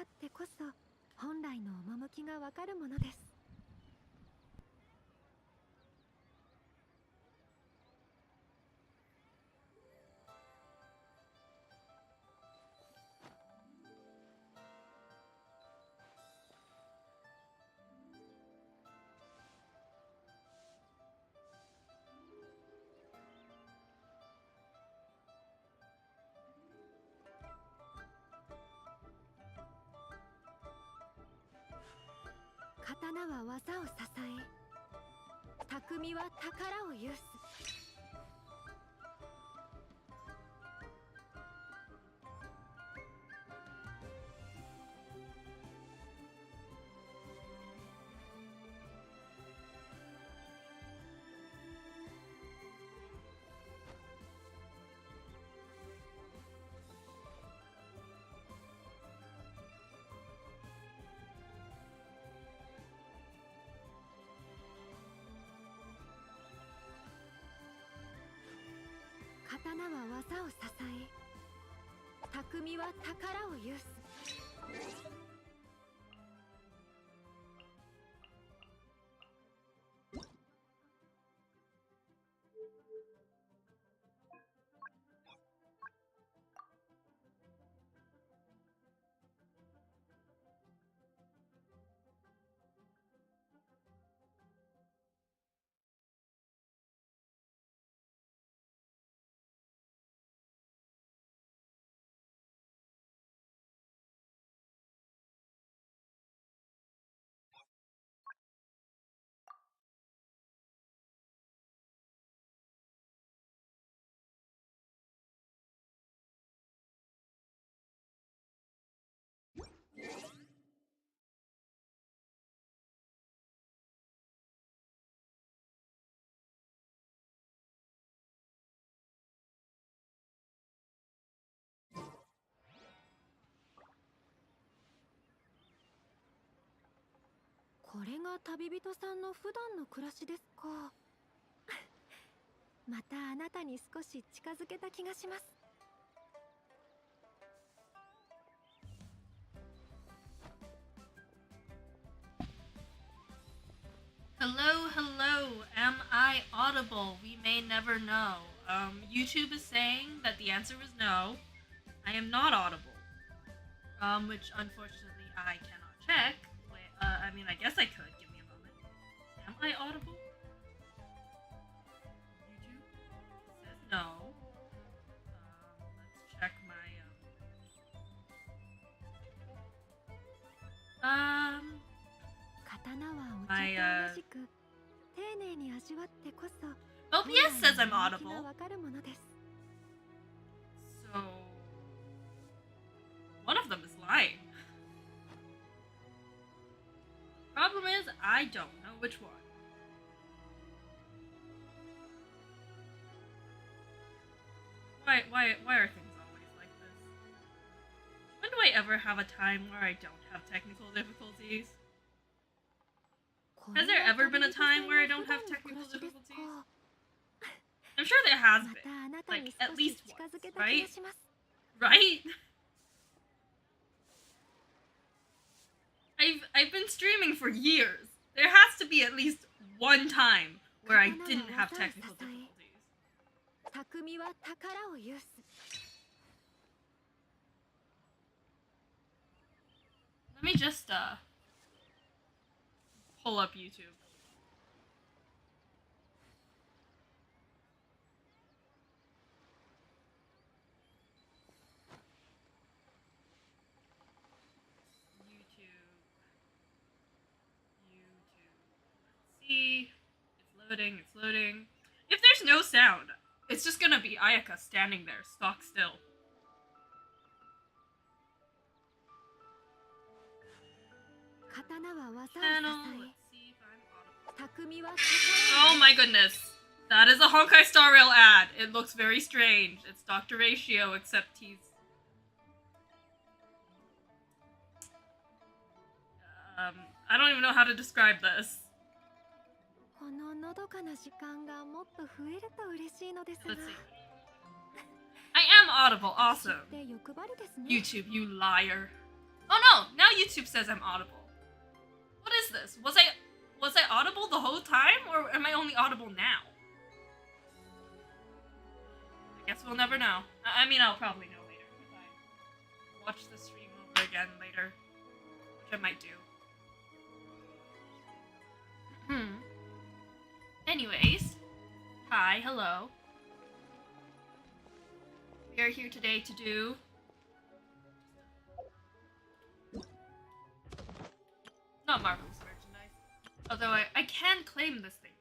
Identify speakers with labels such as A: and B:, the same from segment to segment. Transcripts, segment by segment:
A: ってこそ本来の趣がわかるものです。刀は技を支え、匠は宝を有す。刀は技を支え、匠は宝を有す。これが旅人さんの普段の暮らしですか。またあなたに少し近づけた気がします。
B: Hello, hello. Am I audible? We may never know. YouTube is saying that the answer is no. I am not audible. Which unfortunately I cannot check. Wait, I mean, I guess I could. Give me a moment. Am I audible? YouTube says no. Let's check my, OPS says I'm audible. So one of them is lying. Problem is, I don't know which one. Why are things always like this? When do I ever have a time where I don't have technical difficulties? Has there ever been a time where I don't have technical difficulties? I'm sure there has been. Like, at least once, right? Right? I've been streaming for years. There has to be at least one time where I didn't have technical difficulties. Let me just pull up YouTube. Let's see. It's loading. If there's no sound, it's just gonna be Ayaka standing there, stock still. Channel, let's see if I'm audible. Oh my goodness. That is a Honkai Star Rail ad. It looks very strange. It's Dr. Ratio, except he's... I don't even know how to describe this. Let's see. I am audible, awesome. YouTube, you liar. Oh no! Now YouTube says I'm audible. What is this? Was I audible the whole time, or am I only audible now? I guess we'll never know. I mean, I'll probably know later if I watch the stream over again later, which I might do. Anyways, hi, hello. We are here today to do not marvelous merchandise. Although I can claim this thing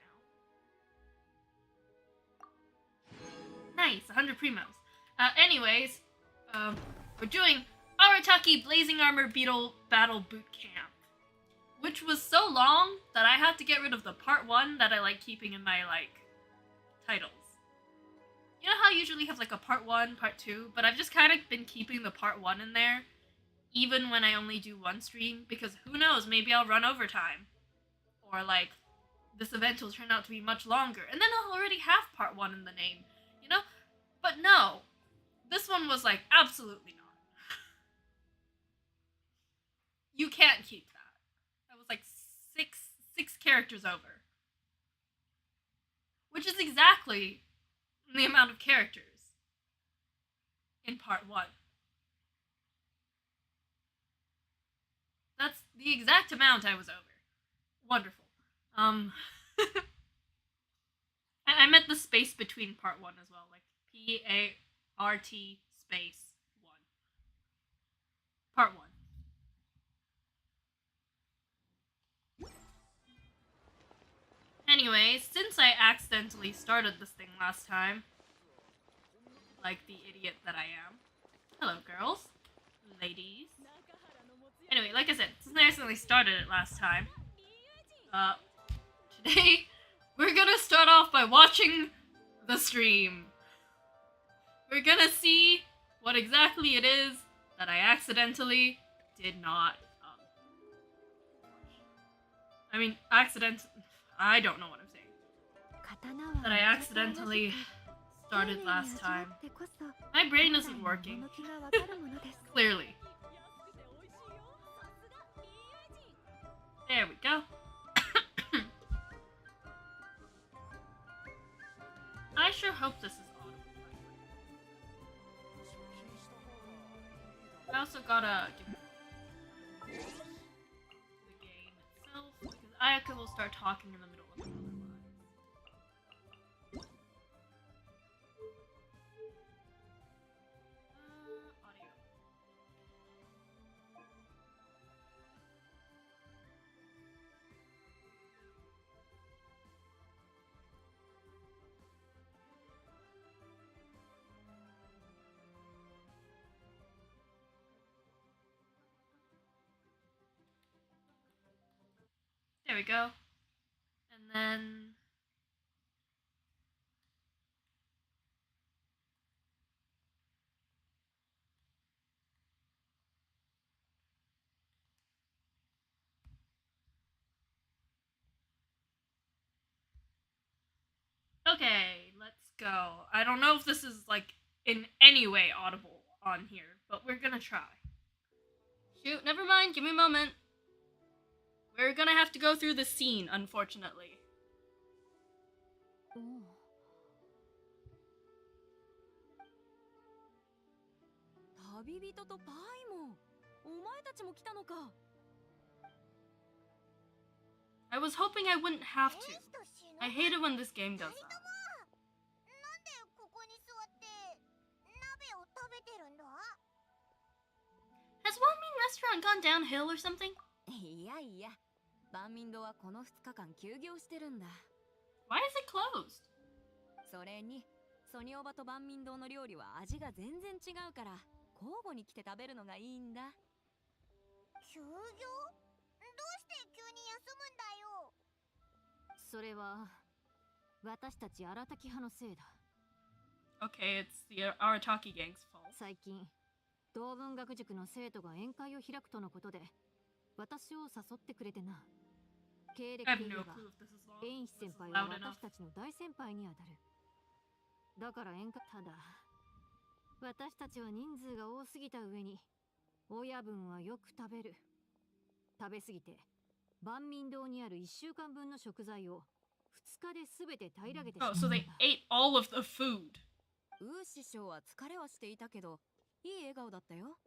B: now. Nice, 100 primos. Anyways, we're doing Arataki Blazing Armor Beetle Battle Boot Camp, which was so long that I had to get rid of the part 1 that I like keeping in my, like, titles. You know how I usually have, like, a part 1, part 2, but I've just kind of been keeping the part 1 in there, even when I only do one stream, because who knows, maybe I'll run overtime. Or, like, this event will turn out to be much longer, and then I'll already have part 1 in the name, you know? But no, this one was like, absolutely not. You can't keep that. That was like six characters over. Which is exactly the amount of characters in part 1. That's the exact amount I was over. Wonderful. I meant the space between part 1 as well, like P-A-R-T space 1. Part 1. Anyways, since I accidentally started this thing last time, like the idiot that I am. Hello, girls. Ladies. Anyway, like I said, since I accidentally started it last time, today, we're gonna start off by watching the stream. We're gonna see what exactly it is that I accidentally did not, I mean, I don't know what I'm saying. That I accidentally started last time. My brain isn't working. Clearly. There we go. I sure hope this is audible. I also gotta do the game itself, because Ayaka will start talking in the middle of another line. Audio. There we go. And then... Okay, let's go. I don't know if this is, like, in any way audible on here, but we're gonna try. Shoot, never mind, give me a moment. We're gonna have to go through the scene, unfortunately.
A: 旅人とパイモン、お前たちも来たのか。
B: I was hoping I wouldn't have to. I hate it when this game does that. Has Wanmin restaurant gone downhill or something?
A: いやいや、万民堂はこの2日間休業してるんだ。
B: Why is it closed?
A: それに、ソニオバと万民堂の料理は味が全然違うから、交互に来て食べるのがいいんだ。休業？どうして急に休むんだよ。それは、私たち荒滝派のせいだ。
B: Okay, it's the Arataki gang's fault.
A: 最近、同文学塾の生徒が宴会を開くとのことで、私を誘ってくれてな。経歴で言えば、縁一先輩は私たちの大先輩にあたる。だから宴会、ただ、私たちは人数が多すぎた上に、
C: 親分はよく食べる。食べすぎて万民堂にある1週間分の食材を2日で全て平らげてしま
B: Oh,
C: ったん
B: so
C: だ。
B: they ate all of the food.
A: ウー師匠は疲れはしていたけど、いい笑顔だったよ。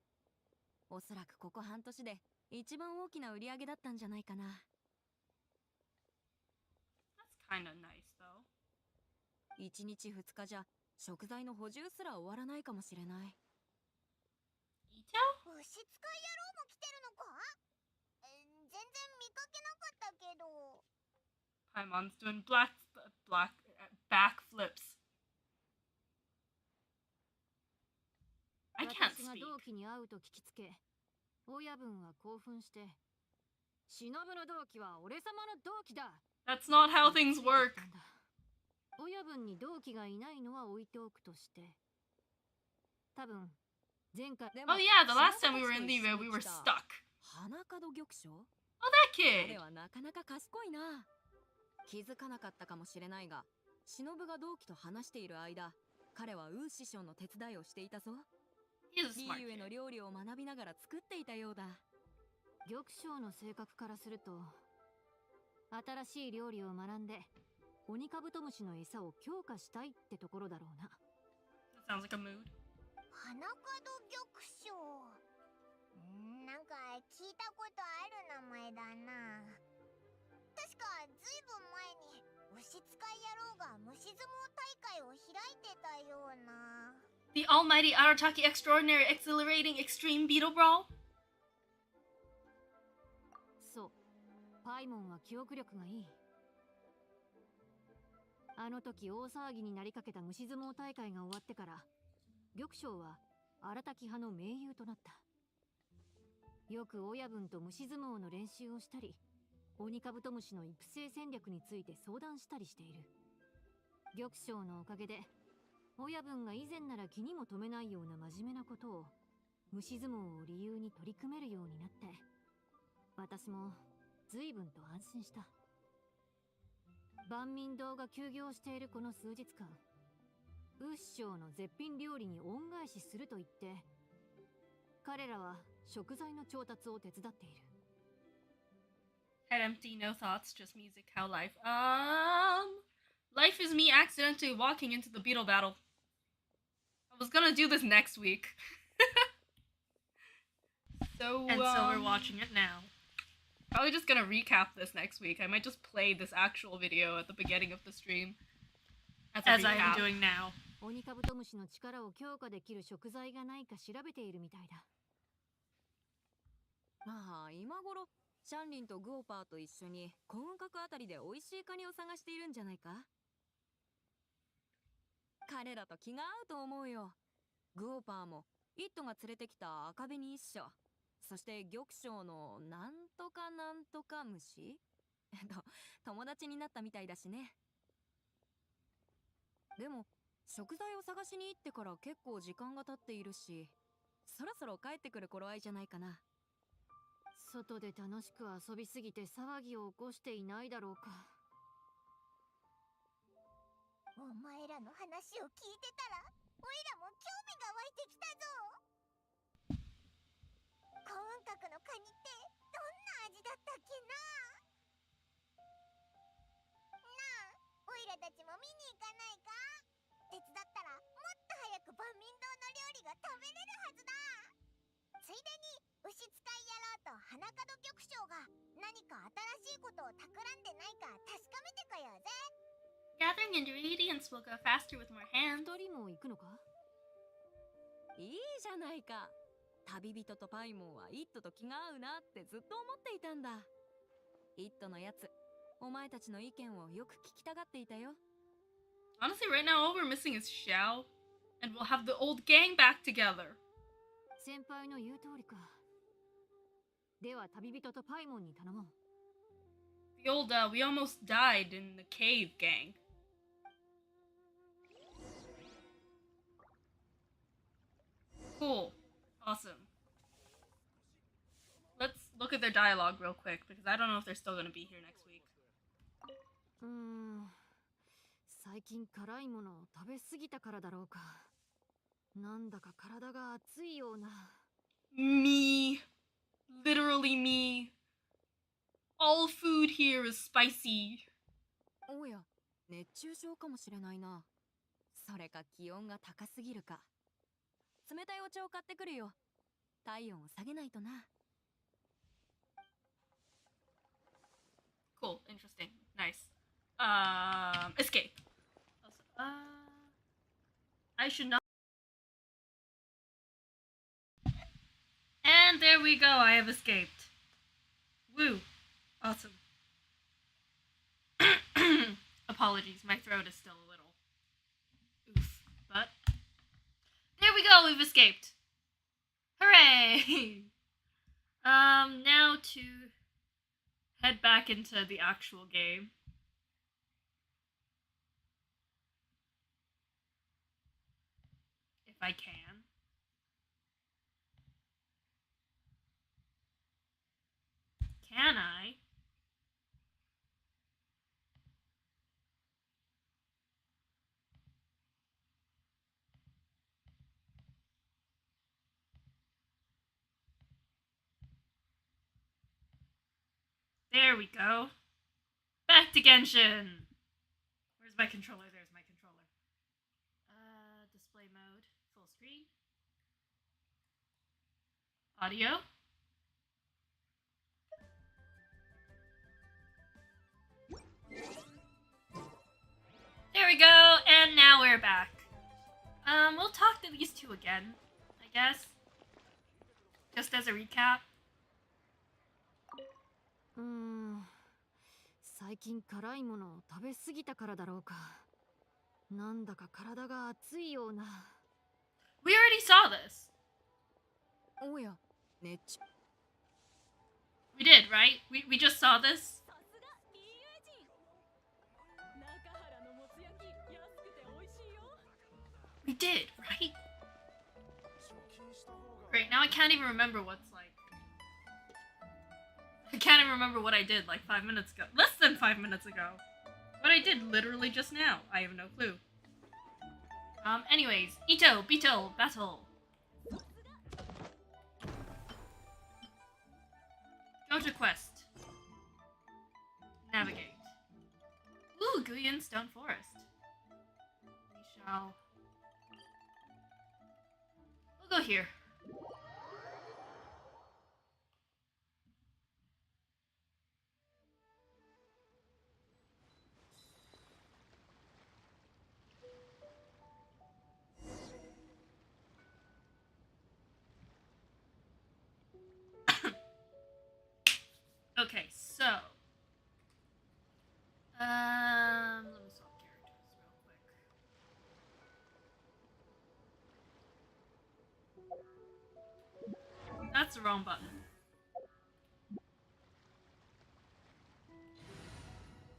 A: おそらくここ半年で一番大きな売り上げだったんじゃないかな。
B: That's kind of nice, though.
A: 1日2日じゃ食材の補充すら終わらないかもしれない。
B: Ito?
D: 牛使い野郎も来てるのか？全然見かけなかったけど。
B: Paimon's doing backflips. I can't
C: 私が
B: speak.
C: 同期に会うと聞きつけ、親分は興奮して、忍の同期は俺様の同期だ。
B: That's not how things work.
C: 親分に同期がいないのは置いておくとして、多分前回。
B: Oh yeah, the last time we were in Liyue, we were stuck.
A: 花門玉将？
B: Oh, that
A: 彼
B: kid!
A: はなかなか賢いな。気づかなかったかもしれないが、忍が同期と話している間、彼はウー師匠の手伝いをしていたぞ。
B: He's a smart
A: リユエの
B: kid.
A: 料理を学びながら作っていたようだ。
C: 玉将の性格からすると、新しい料理を学んで鬼カブトムシの餌を強化したいってところだろうな。
B: That sounds like a mood.
D: 花門玉将。なんか聞いたことある名前だな。確かずいぶん前に牛使い野郎が虫相撲大会を開いてたような。
B: The almighty Arataki extraordinary exhilarating extreme Beetle brawl?
C: そう、パイモンは記憶力がいい。あの時大騒ぎになりかけた虫相撲大会が終わってから、玉将は荒滝派の盟友となった。よく親分と虫相撲の練習をしたり、鬼カブトムシの育成戦略について相談したりしている。玉将のおかげで、親分が以前なら気にも留めないような真面目なことを虫相撲を理由に取り組めるようになって、私も随分と安心した。万民堂が休業しているこの数日間、ウッショーの絶品料理に恩返しすると言って、彼らは食材の調達を手伝っている。
B: Head empty, no thoughts, just music, how life. Life is me accidentally walking into the Beetle battle. I was gonna do this next week. So we're watching it now. Probably just gonna recap this next week. I might just play this actual video at the beginning of the stream. As I am doing now.
C: 鬼カブトムシの力を強化できる食材がないか調べているみたいだ。
A: まあ今頃シャンリンとグオパーと一緒に幸運閣あたりで美味しいカニを探しているんじゃないか。彼らと気が合うと思うよ。グオパーもイットが連れてきた赤紅一緒、そして玉将のなんとかなんとか虫友達になったみたいだしね。でも食材を探しに行ってから結構時間が経っているし、そろそろ帰ってくる頃合いじゃないかな。
C: 外で楽しく遊びすぎて騒ぎを起こしていないだろうか。
D: お前らの話を聞いてたら、おいらも興味が湧いてきたぞ。幸運閣のカニってどんな味だったっけな。なあ、おいらたちも見に行かないか？手伝ったらもっと早く万民堂の料理が食べれるはずだ。ついでに牛使い野郎と花門玉将が何か新しいことを企んでないか確かめてこようぜ。
B: Gathering ingredients will go faster with more hands.
C: 二人も行くのか？
A: いいじゃないか。旅人とパイモンはイットと気が合うなってずっと思っていたんだ。イットのやつ、お前たちの意見をよく聞きたがっていたよ。
B: Honestly, right now all we're missing is Xiao, and we'll have the old gang back together.
C: 先輩の言う通りか。では旅人とパイモンに頼もう。
B: The old, we almost died in the cave gang. Cool. Awesome. Let's look at their dialogue real quick, because I don't know if they're still gonna be here next week.
C: 最近辛いものを食べ過ぎたからだろうか。なんだか体が熱いような。
B: Me. Literally me. All food here is spicy.
A: おや、熱中症かもしれないな。それか気温が高すぎるか。冷たいお茶を買ってくるよ。体温を下げないとな。
B: Cool, interesting, nice. Escape. I should not. And there we go, I have escaped. Woo. Awesome. Apologies, my throat is still a little oof, but there we go, we've escaped. Hooray! Now to head back into the actual game. If I can. Can I? There we go. Back to Genshin. Where's my controller? There's my controller. Display mode. Full screen. Audio. There we go, and now we're back. We'll talk to these two again, I guess. Just as a recap.
C: 最近辛いものを食べ過ぎたからだろうか。なんだか体が熱いような。
B: We already saw this.
A: おや、熱中。
B: We did, right? We just saw this. We did, right? Great, now I can't even remember what's like. I can't even remember what I did like 5 minutes ago. Less than 5 minutes ago. What I did literally just now. I have no clue. Anyways, Ito, Beetle, battle. Go to quest. Navigate. Ooh, Guyan Stone Forest. We shall... We'll go here. Okay, so let me swap characters real quick. That's the wrong button.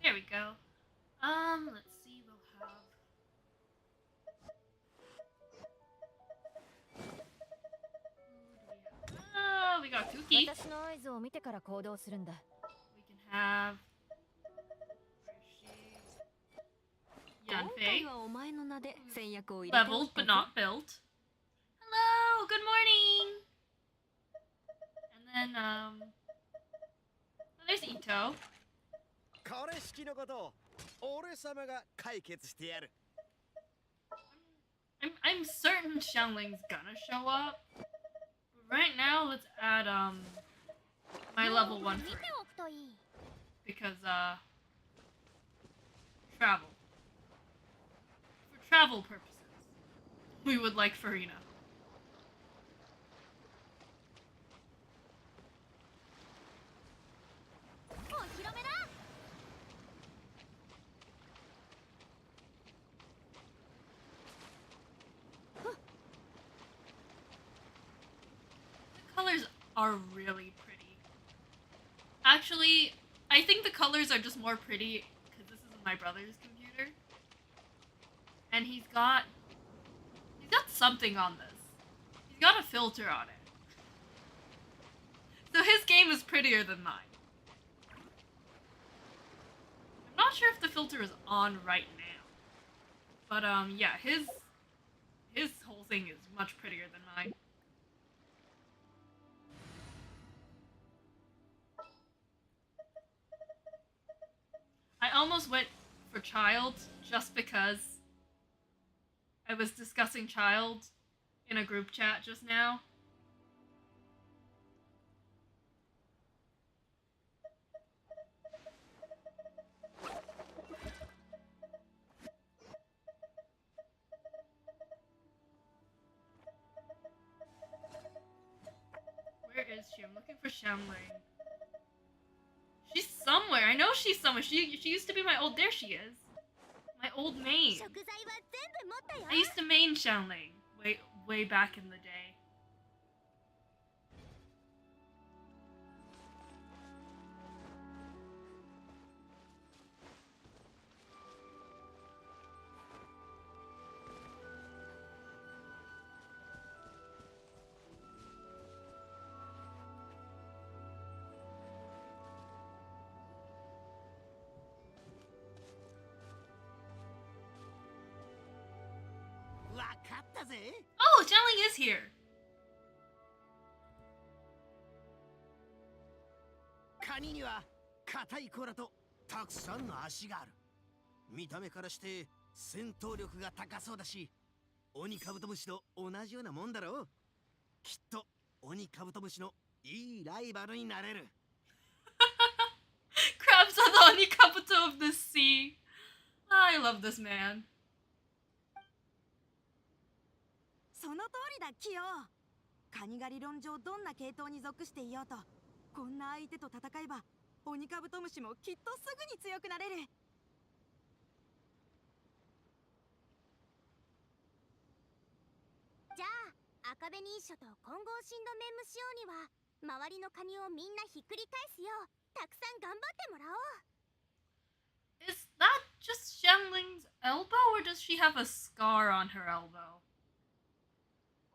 B: There we go. Let's see, we'll have... Oh, we got Kuki.
C: 私の合図を見てから行動するんだ。
B: We can have... Yanfei.
A: はお前の名で戦略を入れて
B: Leveled but not built. Hello, good morning. And then there's Ito.
E: 彼式のことを俺様が解決してやる。
B: I'm certain Xiangling's gonna show up. But right now, let's add my level 1 for it. Because travel. For travel purposes, we would like Farina. The colors are really pretty. Actually, I think the colors are just more pretty because this is my brother's computer. And he's got something on this. He's got a filter on it. So his game is prettier than mine. I'm not sure if the filter is on right now. But yeah, his whole thing is much prettier than mine. almost went for child just because I was discussing child in a group chat just now. Where is she? I'm looking for Shamling. She's somewhere. I know she's somewhere. She used to be my old. There she is. My old main.
D: 食材は全部持ったよ
B: I used to main Shamling way back in the day. Oh, Shamling is here.
E: カニには硬い甲羅とたくさんの足がある。見た目からして戦闘力が高そうだし、オニカブトムシと同じようなもんだろう。きっとオニカブトムシのいいライバルになれる。
B: Crabs are the only capital of the sea. I love this man.
A: その通りだキヨ。カニが理論上どんな系統に属していようと、こんな相手と戦えばオニカブトムシもきっとすぐに強くなれる。
D: じゃあ赤紅一緒と混合神ドメンムシオには周りのカニをみんなひっくり返すようたくさん頑張ってもらおう。
B: Is that just Shamling's elbow, or does she have a scar on her elbow?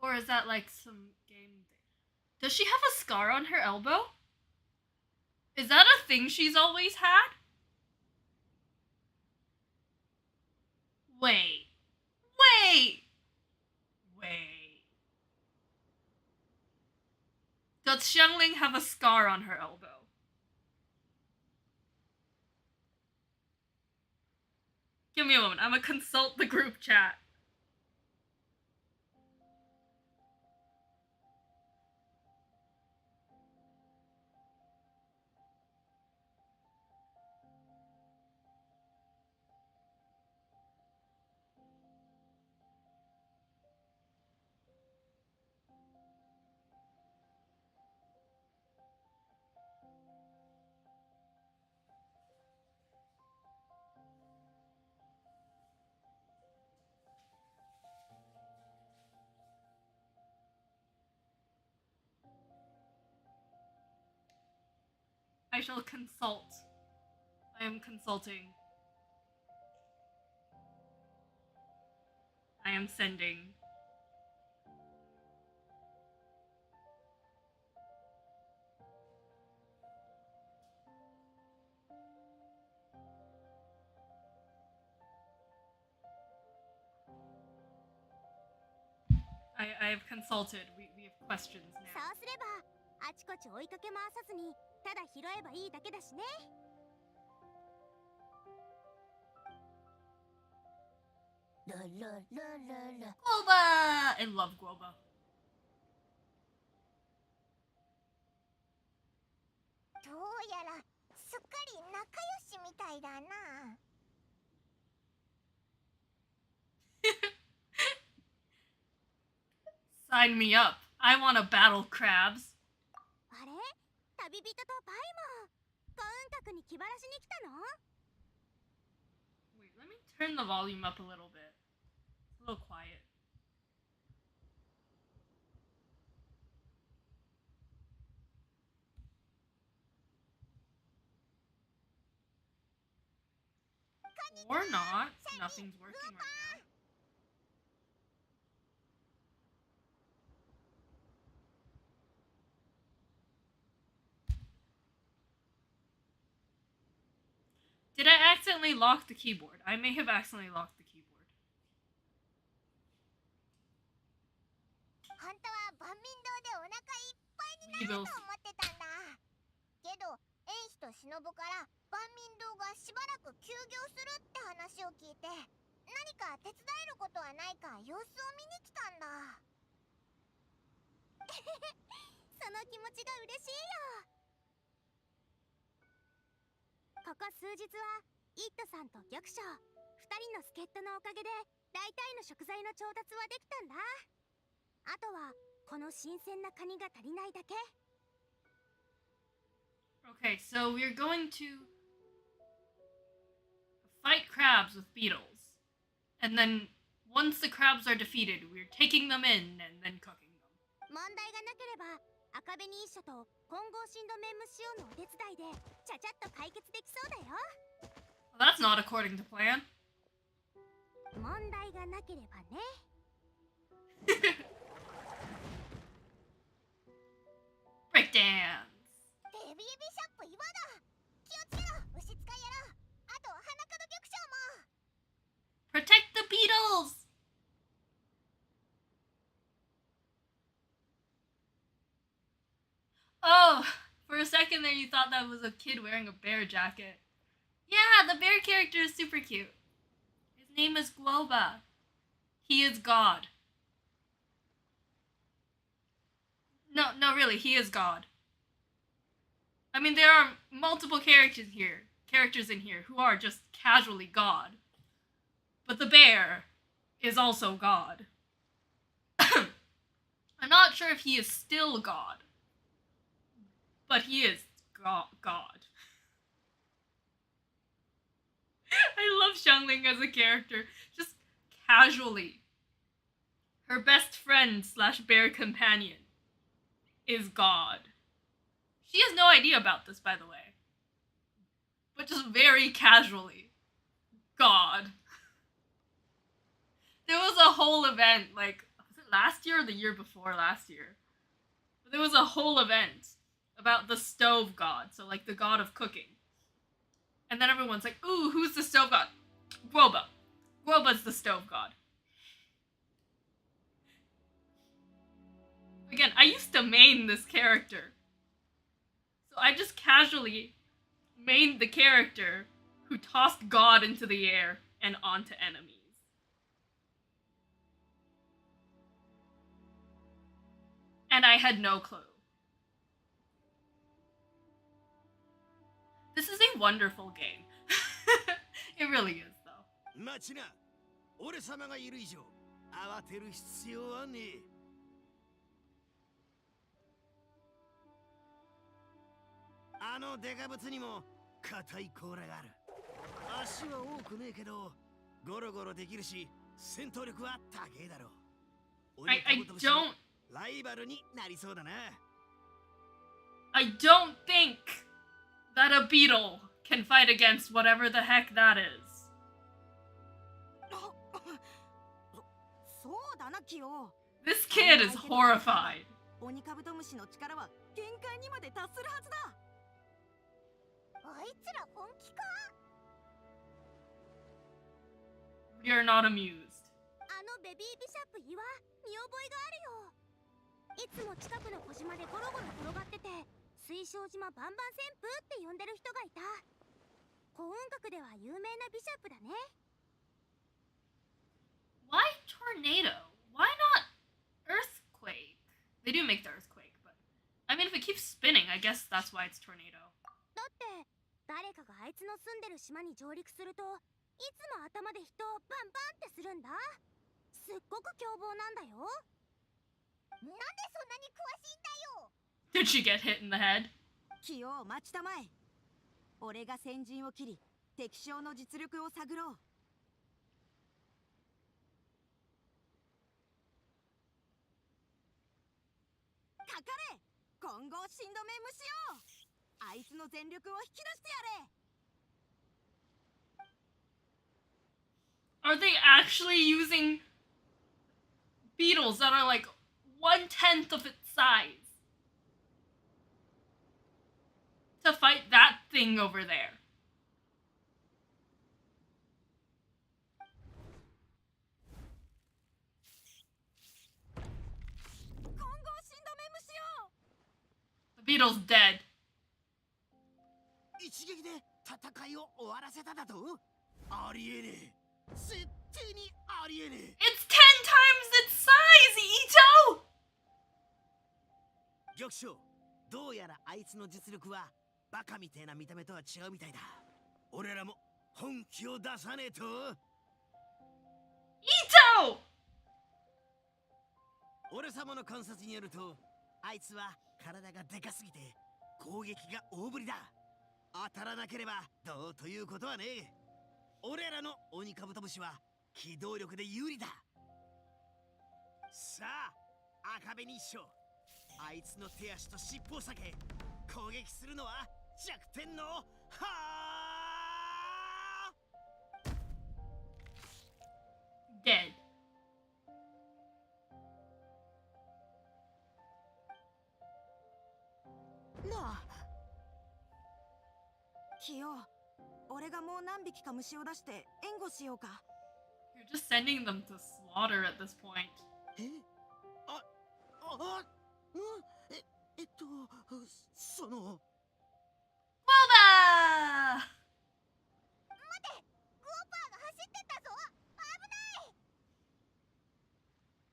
B: Or is that like some game thing? Does she have a scar on her elbow? Is that a thing she's always had? Wait. Does Xiangling have a scar on her elbow? Give me a moment. I'm gonna consult the group chat. I shall consult. I am consulting. I am sending. I have consulted. We have questions
D: そう
B: now.
D: すればあちこち追いかけ回さずにただ拾えばいいだけだしね。ラララララ。
B: Guoba! I love Guoba.
D: どうやらすっかり仲良しみたいだな。
B: Sign me up. I want to battle crabs.
D: あれ旅人とパイモン幸運閣に気晴らしに来たの？
B: Wait, let me turn the volume up a little bit. It's a little quiet. Or not. Nothing's working right now. Did I accidentally lock the keyboard? I may have accidentally locked the keyboard.
D: 本当は万民堂でお腹いっぱいになると思ってたんだ。けど、エンヒと忍から万民堂がしばらく休業するって話を聞いて、何か手伝えることはないか様子を見に来たんだ。その気持ちが嬉しいよ。ここ数日はイットさんと玉将2人の助っ人のおかげで大体の食材の調達はできたんだ。あとはこの新鮮なカニが足りないだけ。
B: Okay, so we're going to fight crabs with beetles. And then once the crabs are defeated, we're taking them in and then cooking them.
D: 問題がなければ赤紅一緒と混合振動面無使用のお手伝いでちゃちゃっと解決できそうだよ。
B: Well, that's not according to plan.
D: 問題がなければね。
B: Breakdance.
D: ベビービショップ岩だ。気をつけろ、牛使いやろ。あと花角玉将も。
B: Protect the beetles! Oh, for a second there you thought that was a kid wearing a bear jacket. Yeah, the bear character is super cute. His name is Globa. He is God. No, really, he is God. I mean, there are multiple characters in here who are just casually God. But the bear is also God. I'm not sure if he is still God, but he is God. I love Xiangling as a character, just casually. Her best friend / bear companion is God. She has no idea about this, by the way. But just very casually. God. There was a whole event, like, was it last year or the year before last year? But there was a whole event about the stove god, so like the god of cooking. And then everyone's like, ooh, who's the stove god? Guoba. Guoba's the stove god. Again, I used to main this character. So I just casually mained the character who tossed God into the air and onto enemies. And I had no clue. This is a wonderful game. It really is, though.
E: 待ちな。俺様がいる以上、慌てる必要はねえ。あのデカブツにも硬い甲羅がある。足は多くねえけど、ゴロゴロできるし、戦闘力は高えだろう。
B: I don't
E: ライバルになりそうだな。
B: I don't think that a beetle can fight against whatever the heck that is.
F: そうだな、キヨ。
B: This kid is horrified.
F: オニカブトムシの力は限界にまで達するはずだ。
D: あいつら本気か。
B: We are not amused.
D: あのベビービシャップ岩、見覚えがあるよ。いつも近くの小島でゴロゴロ転がってて、水晶島バンバン旋風って呼んでる人がいた。幸運閣では有名なビシャップだね。
B: Why tornado? Why not earthquake? They do make the earthquake, but I mean, if it keeps spinning, I guess that's why it's tornado.
D: だって誰かがあいつの住んでる島に上陸すると、いつも頭で人をバンバンってするんだ。すっごく凶暴なんだよ。なんでそんなに詳しいんだよ。
B: Did she get hit in the head?
F: キヨ、待ちたまえ。俺が先陣を切り、敵将の実力を探ろう。かかれ、混合振動面無視よ。あいつの全力を引き出してやれ。
B: Are they actually using beetles that are like 1/10 of its size to fight that thing over there?
F: 混合振動面無視よ。
B: The beetle's dead.
E: 一撃で戦いを終わらせただと？ありえねえ。絶対にありえねえ。
B: It's 10 times its size, Ito!
E: 玉将、どうやらあいつの実力はバカみてえな見た目とは違うみたいだ。俺らも本気を出さねえと。
B: Ito!
E: 俺様の観察によると、あいつは体がでかすぎて攻撃が大振りだ。当たらなければどうということはねえ。俺らの鬼カブトムシは機動力で有利だ。さあ、赤紅一将、あいつの手足と尻尾を避け攻撃するのは弱点のはあ。
B: Dead.
F: なあキヨ、俺がもう何匹か虫を出して援護しようか。
B: You're just sending them to slaughter at this point.
E: その
B: Boba!
D: グオパーが走ってったぞ。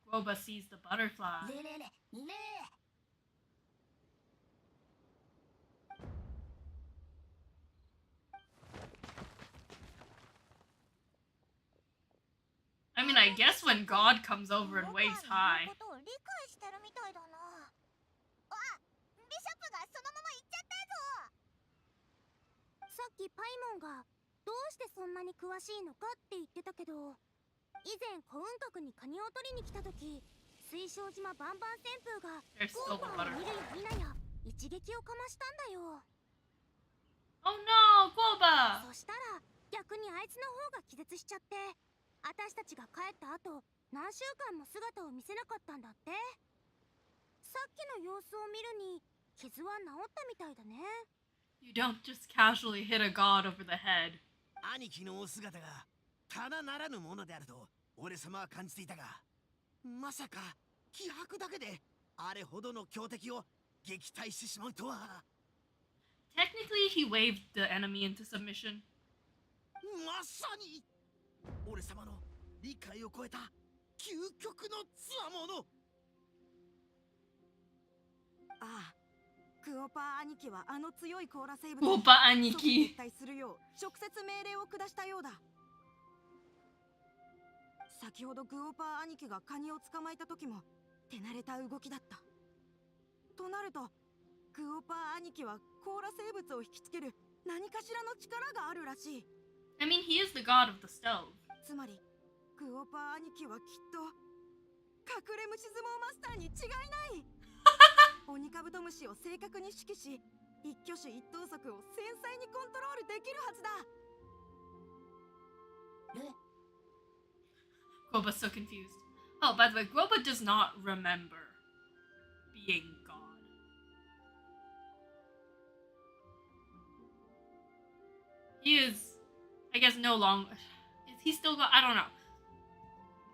B: Boba sees the butterfly.
D: レレレレ。
B: I mean, I guess when God comes over and waves hi.
D: ことを理解してるみたいだな。あ、ビショップがそのまま行っちゃったぞ。さっきパイモンがどうしてそんなに詳しいのかって言ってたけど、以前コウンカクにカニを取りに来た時、水晶島バンバン旋風が
B: There's
D: ゴ
B: still
D: ー
B: the
D: バーを見
B: butterfly.
D: るや否や一撃をかましたんだよ。
B: Oh no, Boba!
D: そしたら逆にあいつの方が気絶しちゃって、私たちが帰った後何週間も姿を見せなかったんだって。さっきの様子を見るに傷は治ったみたいだね。
B: You don't just casually hit a god over the head.
E: 兄貴のお姿がただならぬものであると俺様は感じていたが、まさか気迫だけであれほどの強敵を撃退してしまうとは。
B: Technically, he waved the enemy into submission.
E: まさに俺様の理解を超えた究極の強者。
F: ああ、クオパー兄貴はあの強い甲羅生物に
B: Boba 兄
F: 即
B: 貴。
F: 撤退するよう直接命令を下したようだ。先ほどグオパー兄貴がカニを捕まえた時も手慣れた動きだった。となるとグオパー兄貴は甲羅生物を引きつける何かしらの力があるらしい。
B: I mean, he is the god of the stove.
F: つまりグオパー兄貴はきっと隠れ虫相撲マスターに違いない。鬼カブトムシを正確に指揮し、一挙手一投足を繊細にコントロールできるはずだ。
B: Boba's so confused. Oh, by the way, Boba does not remember being God. He is, I guess, no longer. Is he still God? I don't know.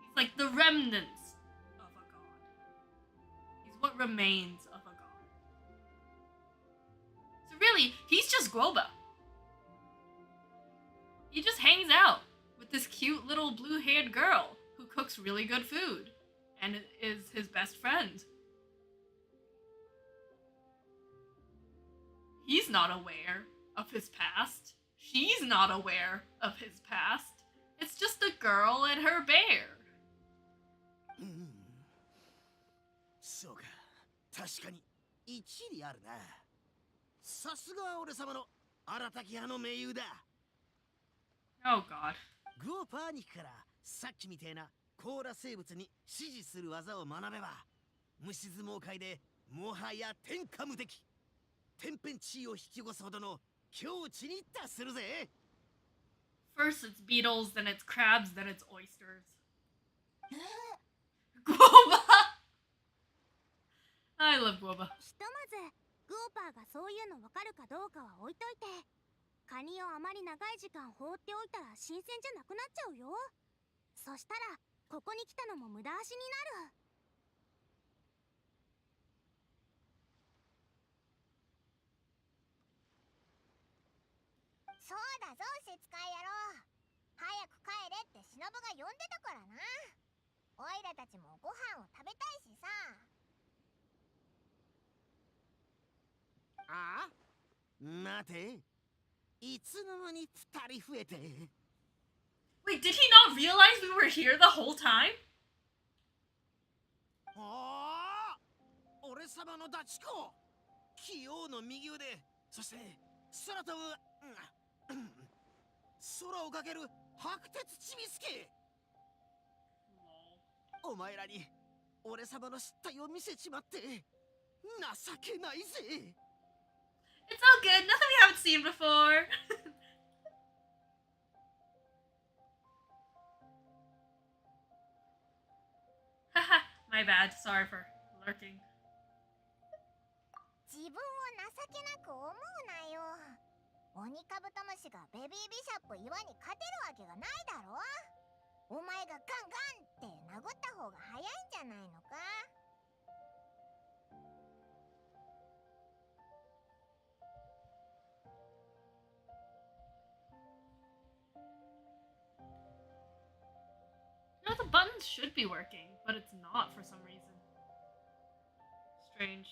B: He's like the remnants of a god. He's what remains of a god. So really, he's just Boba. He just hangs out with this cute little blue-haired girl who cooks really good food and is his best friend. He's not aware of his past. She's not aware of his past. It's just a girl and her bear.
E: そうか、確かに一理あるな。さすが俺様の荒滝派の盟友だ。
B: Oh god.
E: グオパーニキからさっきみてえな甲羅生物に指示する技を学べば、虫相撲界でもはや天下無敵、天変地異を引き起こすほどの境地に達するぜ。
B: First it's beetles, then it's crabs, then it's oysters. Guoba! I love Guoba.
D: ひとまずグオパーがそういうの分かるかどうかは置いといて、カニをあまり長い時間放っておいたら新鮮じゃなくなっちゃうよ。そしたらここに来たのも無駄足になる。そうだぞ、節海野郎。早く帰れって忍が呼んでたからな。オイラたちもご飯を食べたいしさ。
E: ああ、待て。いつの間に二人増えて。
B: Wait, did he not realize we were here the whole time?
E: ああ、俺様のダチコ。器用の右腕、そして空飛ぶ、空をかける白鉄ちびすけ。お前らに俺様の失態を見せちまって情けないぜ。
B: It's all good, nothing we haven't seen before. Haha, my bad, sorry for lurking.
D: 自分を情けなく思うなよ。鬼カブトムシがベビービシャップ岩に勝てるわけがないだろ。お前がガンガンって殴った方が早いんじゃないのか。
B: No, the buttons should be working, but it's not for some reason. Strange.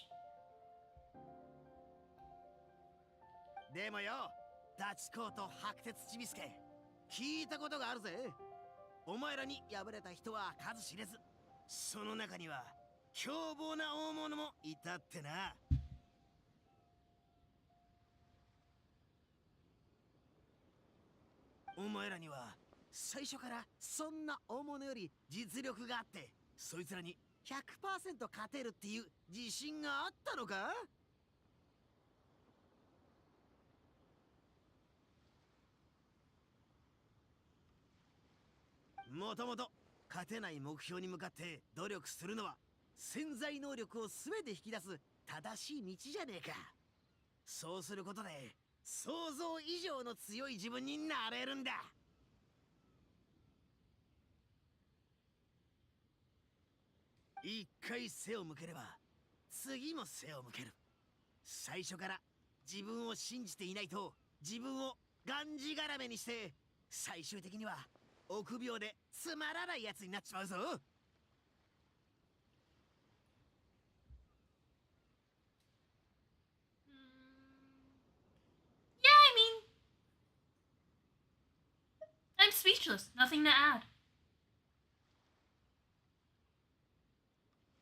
E: でもよ、ダチコと白鉄ちびすけ、聞いたことがあるぜ。お前らに敗れた人は数知れず、その中には凶暴な大物もいたってな。お前らには最初からそんな大物より実力があって、そいつらに 100% 勝てるっていう自信があったのか？もともと勝てない目標に向かって努力するのは潜在能力を全て引き出す正しい道じゃねえか。そうすることで想像以上の強い自分になれるんだ。一回背を向ければ次も背を向ける。最初から自分を信じていないと自分をがんじがらめにして、最終的には臆病でつまらないやつになっちまうぞ。
B: Yeah, I mean, I'm speechless. Nothing to add.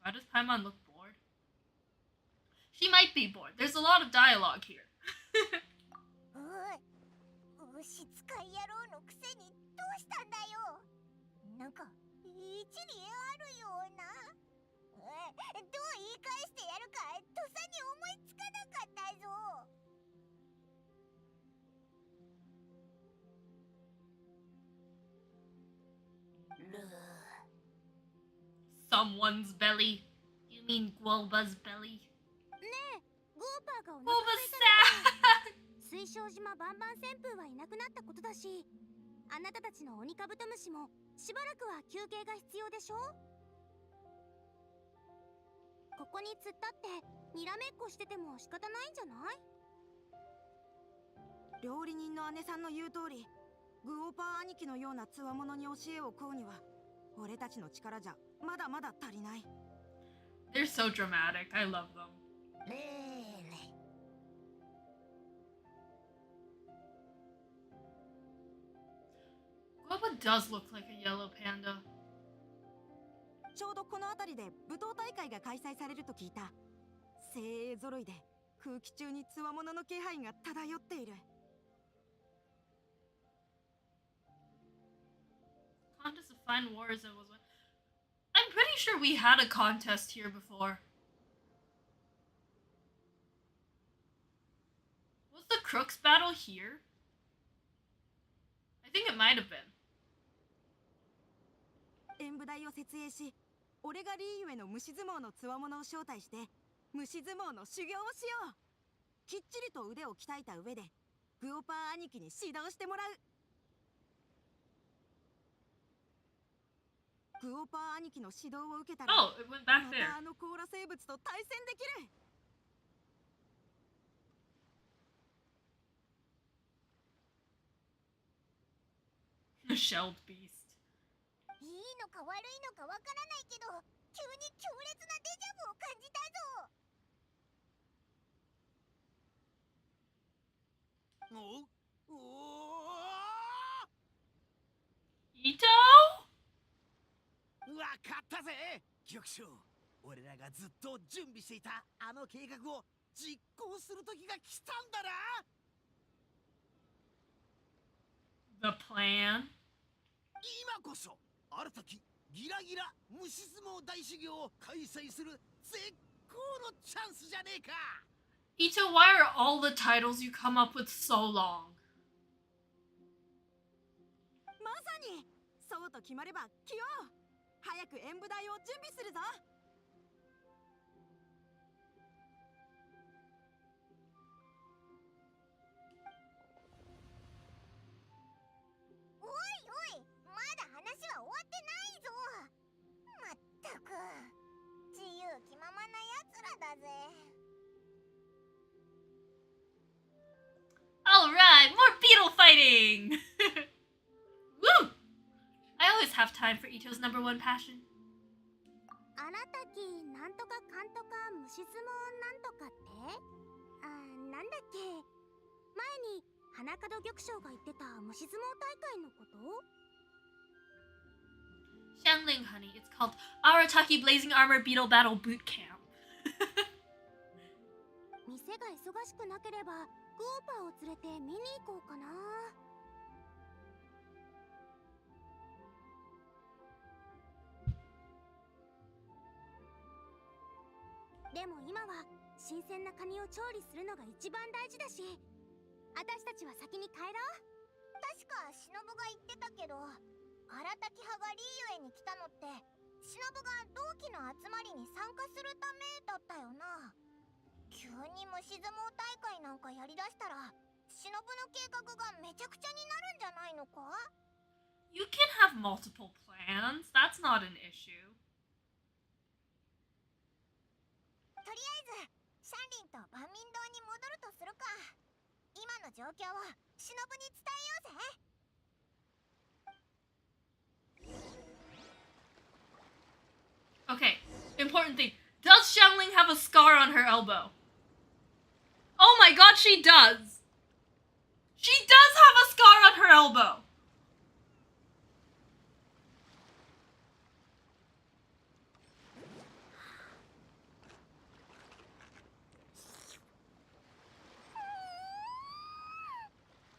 B: Why does Paimon look bored? She might be bored. There's a lot of dialogue here.
D: しつかい野郎のくせにどうしたんだよ。なんか一理あるような。どう言い返してやるかとさに思いつかなかったぞ。
B: Someone's belly. You mean Guoba's belly?
D: ねえ、ゴーパーがお腹
B: Guoba's sad!
D: 水晶島バンバン旋風はいなくなったことだし、あなたたちの鬼カブトムシもしばらくは休憩が必要でしょ。ここに突っ立ってにらめっこしてても仕方ないんじゃない？
F: 料理人の姉さんの言う通り、グオパー兄貴のようなつわものに教えを請うには俺たちの力じゃまだまだ足りない。
B: They're so dramatic. I love them. Guoba does look like a yellow panda.
F: ちょうどこの辺りで舞踏大会が開催されると聞いた。精鋭揃いで空気中につわものの気配が漂っている。
B: Contest of Fine Wars that was one. I'm pretty sure we had a contest here before. Was the Crooks battle here? I think it might have been.
F: 演舞台を設営し、俺がリーユへの虫相撲のつわものを招待して虫相撲の修行をしよう。きっちりと腕を鍛えた上でグオパー兄貴に指導してもらう。グオパー兄貴の指導を受けたら、
B: Oh, it went back
F: ま
B: there.
F: たあの甲羅生物と対戦できる。
B: shelled beast.
D: いいのか悪いのかわからないけど、急に強烈なデジャブを感じたぞ。
E: おお
B: Ito?
E: わかったぜ局長。俺らがずっと準備していたあの計画を実行する時が来たんだな。
B: The plan?
E: 今こそ新たきギラギラ虫相撲大修行を開催する絶好のチャンスじゃねえか。
B: Ito, why are all the titles you come up with so long?
F: まさにそうと決まれば来よう。早く演舞台を準備するぞ。
D: おいおい、まだ話は終わってないぞ。まったく自由気ままなやつらだぜ。
B: Alright, more beetle fighting! Woo! I always have time for Ito's number one passion.
D: あらたきなんとかかんとか虫相撲なんとかってなんだっけ。前に花門玉将が言ってた虫相撲大会のこと？
B: Xiangling, honey, it's called Arataki Blazing Armor Beetle Battle Boot Camp.
D: 店が忙しくなければグーパーを連れて見に行こうかな。でも今は新鮮なカニを調理するのが一番大事だし、私たちは先に帰ろう。確か忍が言ってたけど、荒滝派がリーユエに来たのって忍が同期の集まりに参加するためだったよな。急に虫相撲大会なんかやりだしたら忍の計画がめちゃくちゃになるんじゃないのか？
B: You can have multiple plans. That's not an issue.
D: とりあえずシャンリンと万民堂に戻るとするか。今の状況を忍に伝えようぜ。
B: Okay, important thing. Does Xiangling have a scar on her elbow? Oh my god, she does! She does have a scar on her elbow!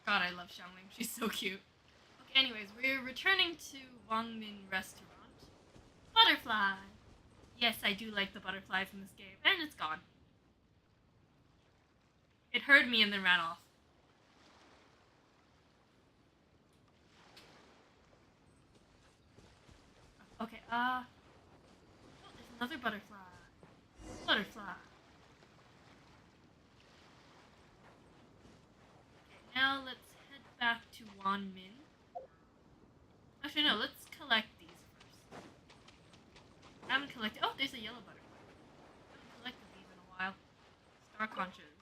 B: God, I love Xiangling. She's so cute. Okay, anyways, we're returning to Wangmin Restaurant. Butterfly! Yes, I do like the butterflies in this game. And it's gone. It heard me and then ran off. Okay, oh, there's another butterfly. Butterfly. Okay, now let's head back to Wanmin. Actually, no, let's collect these first. I haven't collected. Oh, there's a yellow butterfly. I haven't collected these in a while. Star conches.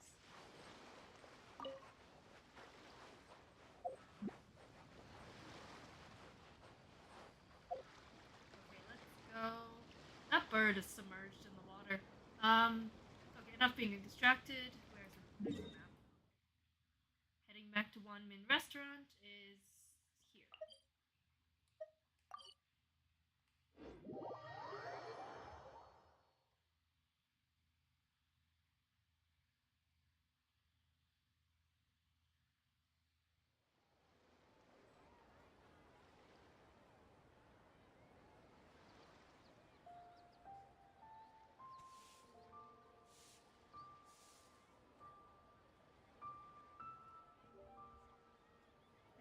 B: Okay, let's go. That bird is submerged in the water. Okay, enough being distracted. There's a map. Heading back to Wanmin Restaurant is here.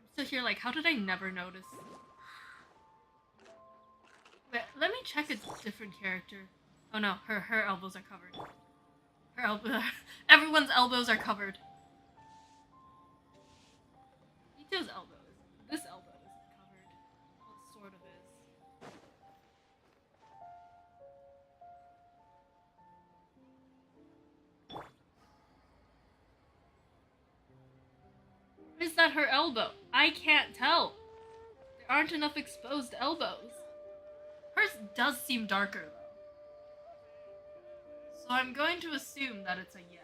B: I'm still here like, how did I never notice? Wait, let me check a different character. Oh no, her elbows are covered. Her elbow everyone's elbows are covered. Ito's elbow is this elbow isn't covered. Well, it sort of is. Is that her elbow? I can't tell. aren't enough exposed elbows. Hers does seem darker though. So I'm going to assume that it's a yes.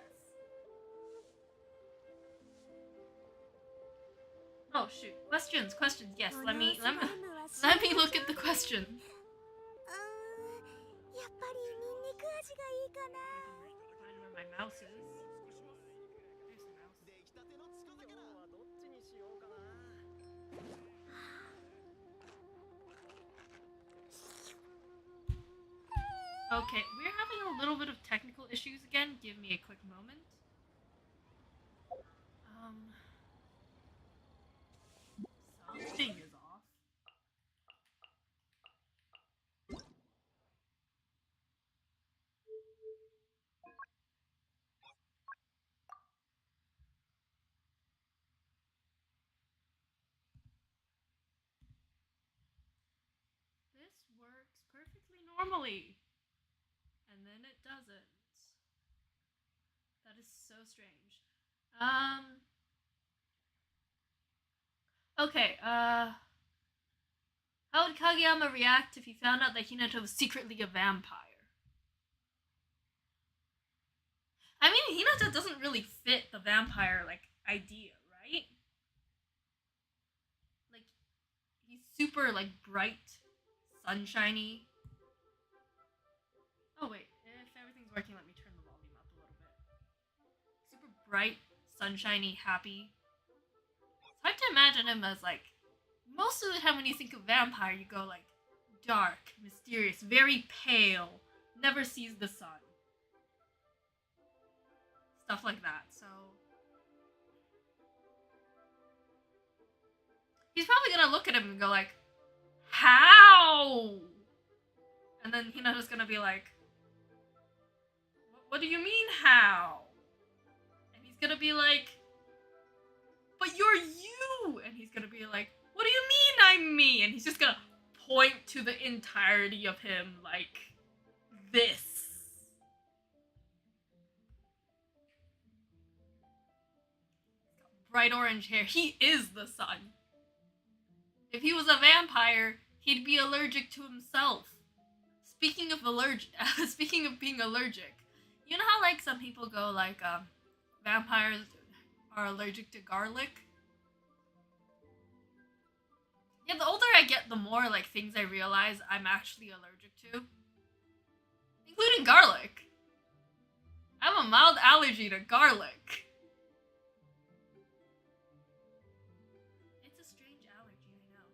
B: Oh shoot. Questions. Yes, let me look at the questions.
D: やっぱりニンニク味がいいかな。
B: Find where my mouse is. There's the mouse. Okay, we're having a little bit of technical issues again. Give me a quick moment. Something is off. This works perfectly normally. And then it doesn't. That is so strange. Okay, how would Kageyama react if he found out that Hinata was secretly a vampire? I mean, Hinata doesn't really fit the vampire, like, idea, right? Like, he's super, like, bright, sunshiny. Oh, wait, if everything's working, let me turn the volume up a little bit. Super bright, sunshiny, happy. It's hard to imagine him as, like, most of the time when you think of vampire, you go, like, dark, mysterious, very pale, never sees the sun. Stuff like that, so... He's probably gonna look at him and go, like, how? And then Hinata's gonna be like, what do you mean, how? And he's gonna be like, but you're you! And he's gonna be like, what do you mean I'm me? And he's just gonna point to the entirety of him like this. Bright orange hair. He is the sun. If he was a vampire, he'd be allergic to himself. Speaking of being allergic, you know how like some people go like vampires are allergic to garlic? Yeah, the older I get, the more like things I realize I'm actually allergic to. Including garlic. I have a mild allergy to garlic. It's a strange allergy, I know.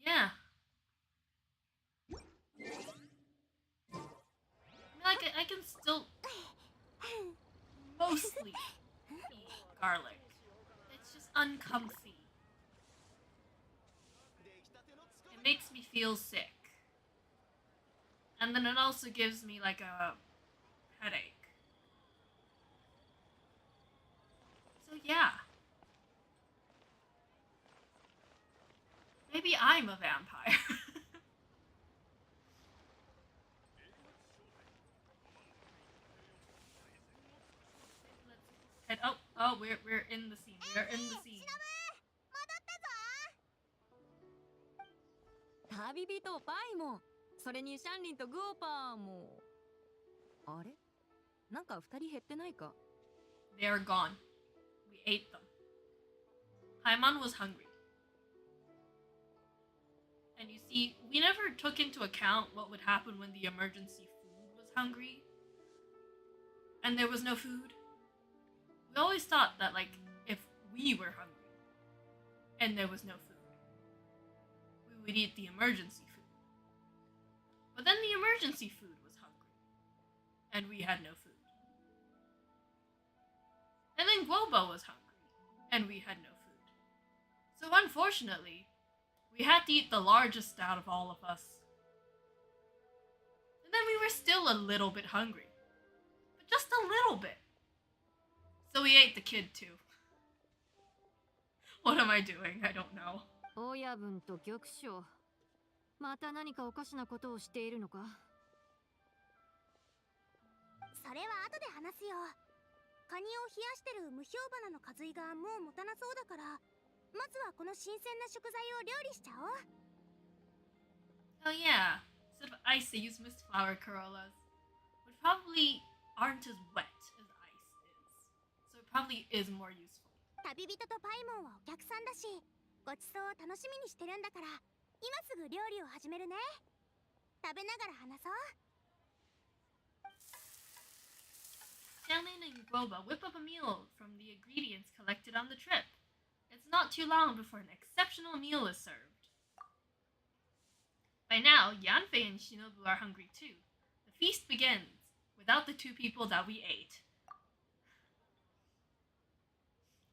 B: Yeah. I mean, I can still mostly eat garlic. It's just uncomfy. It makes me feel sick. And then it also gives me like a headache. So yeah. Maybe I'm a vampire. And we're in the scene. We're in the scene.
A: 旅人パイも、それにシャンリンとグオパーも。あれ？なんか二人減ってないか？
B: They are gone. We ate them. Paimon was hungry. And you see, we never took into account what would happen when the emergency food was hungry. And there was no food. We always thought that, like, if we were hungry and there was no food, we would eat the emergency food. But then the emergency food was hungry, and we had no food. And then Guobo was hungry, and we had no food. So unfortunately, we had to eat the largest out of all of us. And then we were still a little bit hungry. But just a little bit. So we ate the kid too. What am I doing? I don't know.
C: 親分と玉将、また何かおかしなことをしているのか？
D: それは後で話すよ。カニを冷やしてる無氷花の数がもう持たなそうだから、まずはこの新鮮な食材を料理しちゃおう。
B: Oh yeah, instead of ice they use mist flower corollas, which probably aren't as wet as ice is. So it probably is more useful.
D: 旅人とパイモンはお客さんだし、ごちそうを楽しみにしてるんだから、今すぐ料理を始めるね。食べながら話そう。
B: Xianglin and Guoba whip up a meal from the ingredients collected on the trip. It's not too long before an exceptional meal is served. By now, Yanfei and Shinobu are hungry too. The feast begins without the two people that we ate.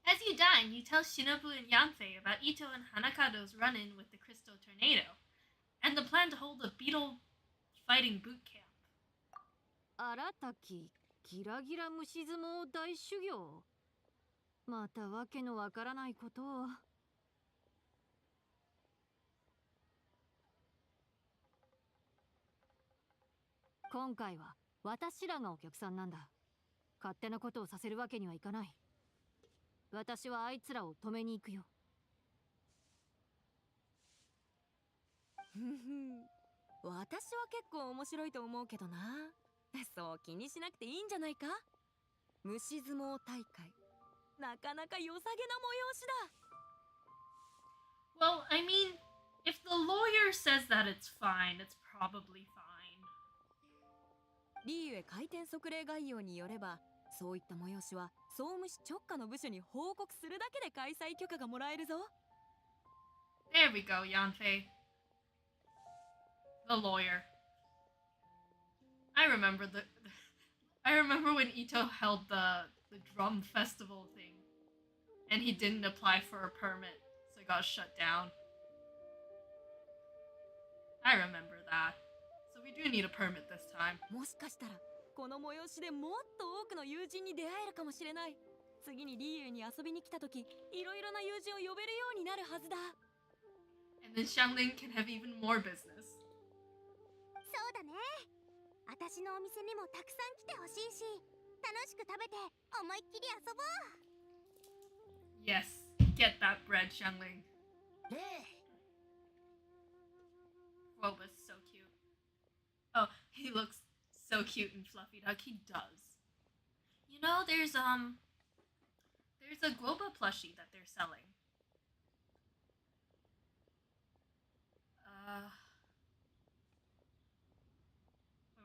B: As you dine, you tell Shinobu and Yanfei about Ito and Hanakado's run-in with the Crystal Tornado, and the plan to hold a Beetle fighting boot camp.
C: 荒滝ギラギラ虫相撲大修行。またわけのわからないことを。今回は私らがお客さんなんだ。勝手なことをさせるわけにはいかない。私はあいつらを止めに行くよ。
A: 私は結構面白いと思うけどな。そう気にしなくていいんじゃないか。虫相撲大会、なかなか良さげな催しだ。
B: Well, I mean, if the lawyer says that it's fine, it's probably fine.
A: リーユエ回転測例概要によれば、そういった催しは総務士直下の部署に報告するだけで開催許可がもらえるぞ。
B: There we go, Yanfei. The lawyer. I remember when Ito held the drum festival thing, and he didn't apply for a permit, so it got shut down. I remember that. So we do need a permit this time.
A: もしかしたらこの催しでもっと多くの友人に出会えるかもしれない。次にリーユに遊びに来た時、いろいろな友人を呼べるようになるはずだ。
B: And then Xianglin can have even more business.
D: そうだね。私のお店にもたくさん来てほしいし、楽しく食べて思いっきり遊ぼう。
B: Yes, get that bread, Xianglin. Guoba's so cute. Oh, he looks so cute and fluffy duck. He does. You know, there's a Guoba plushie that they're selling.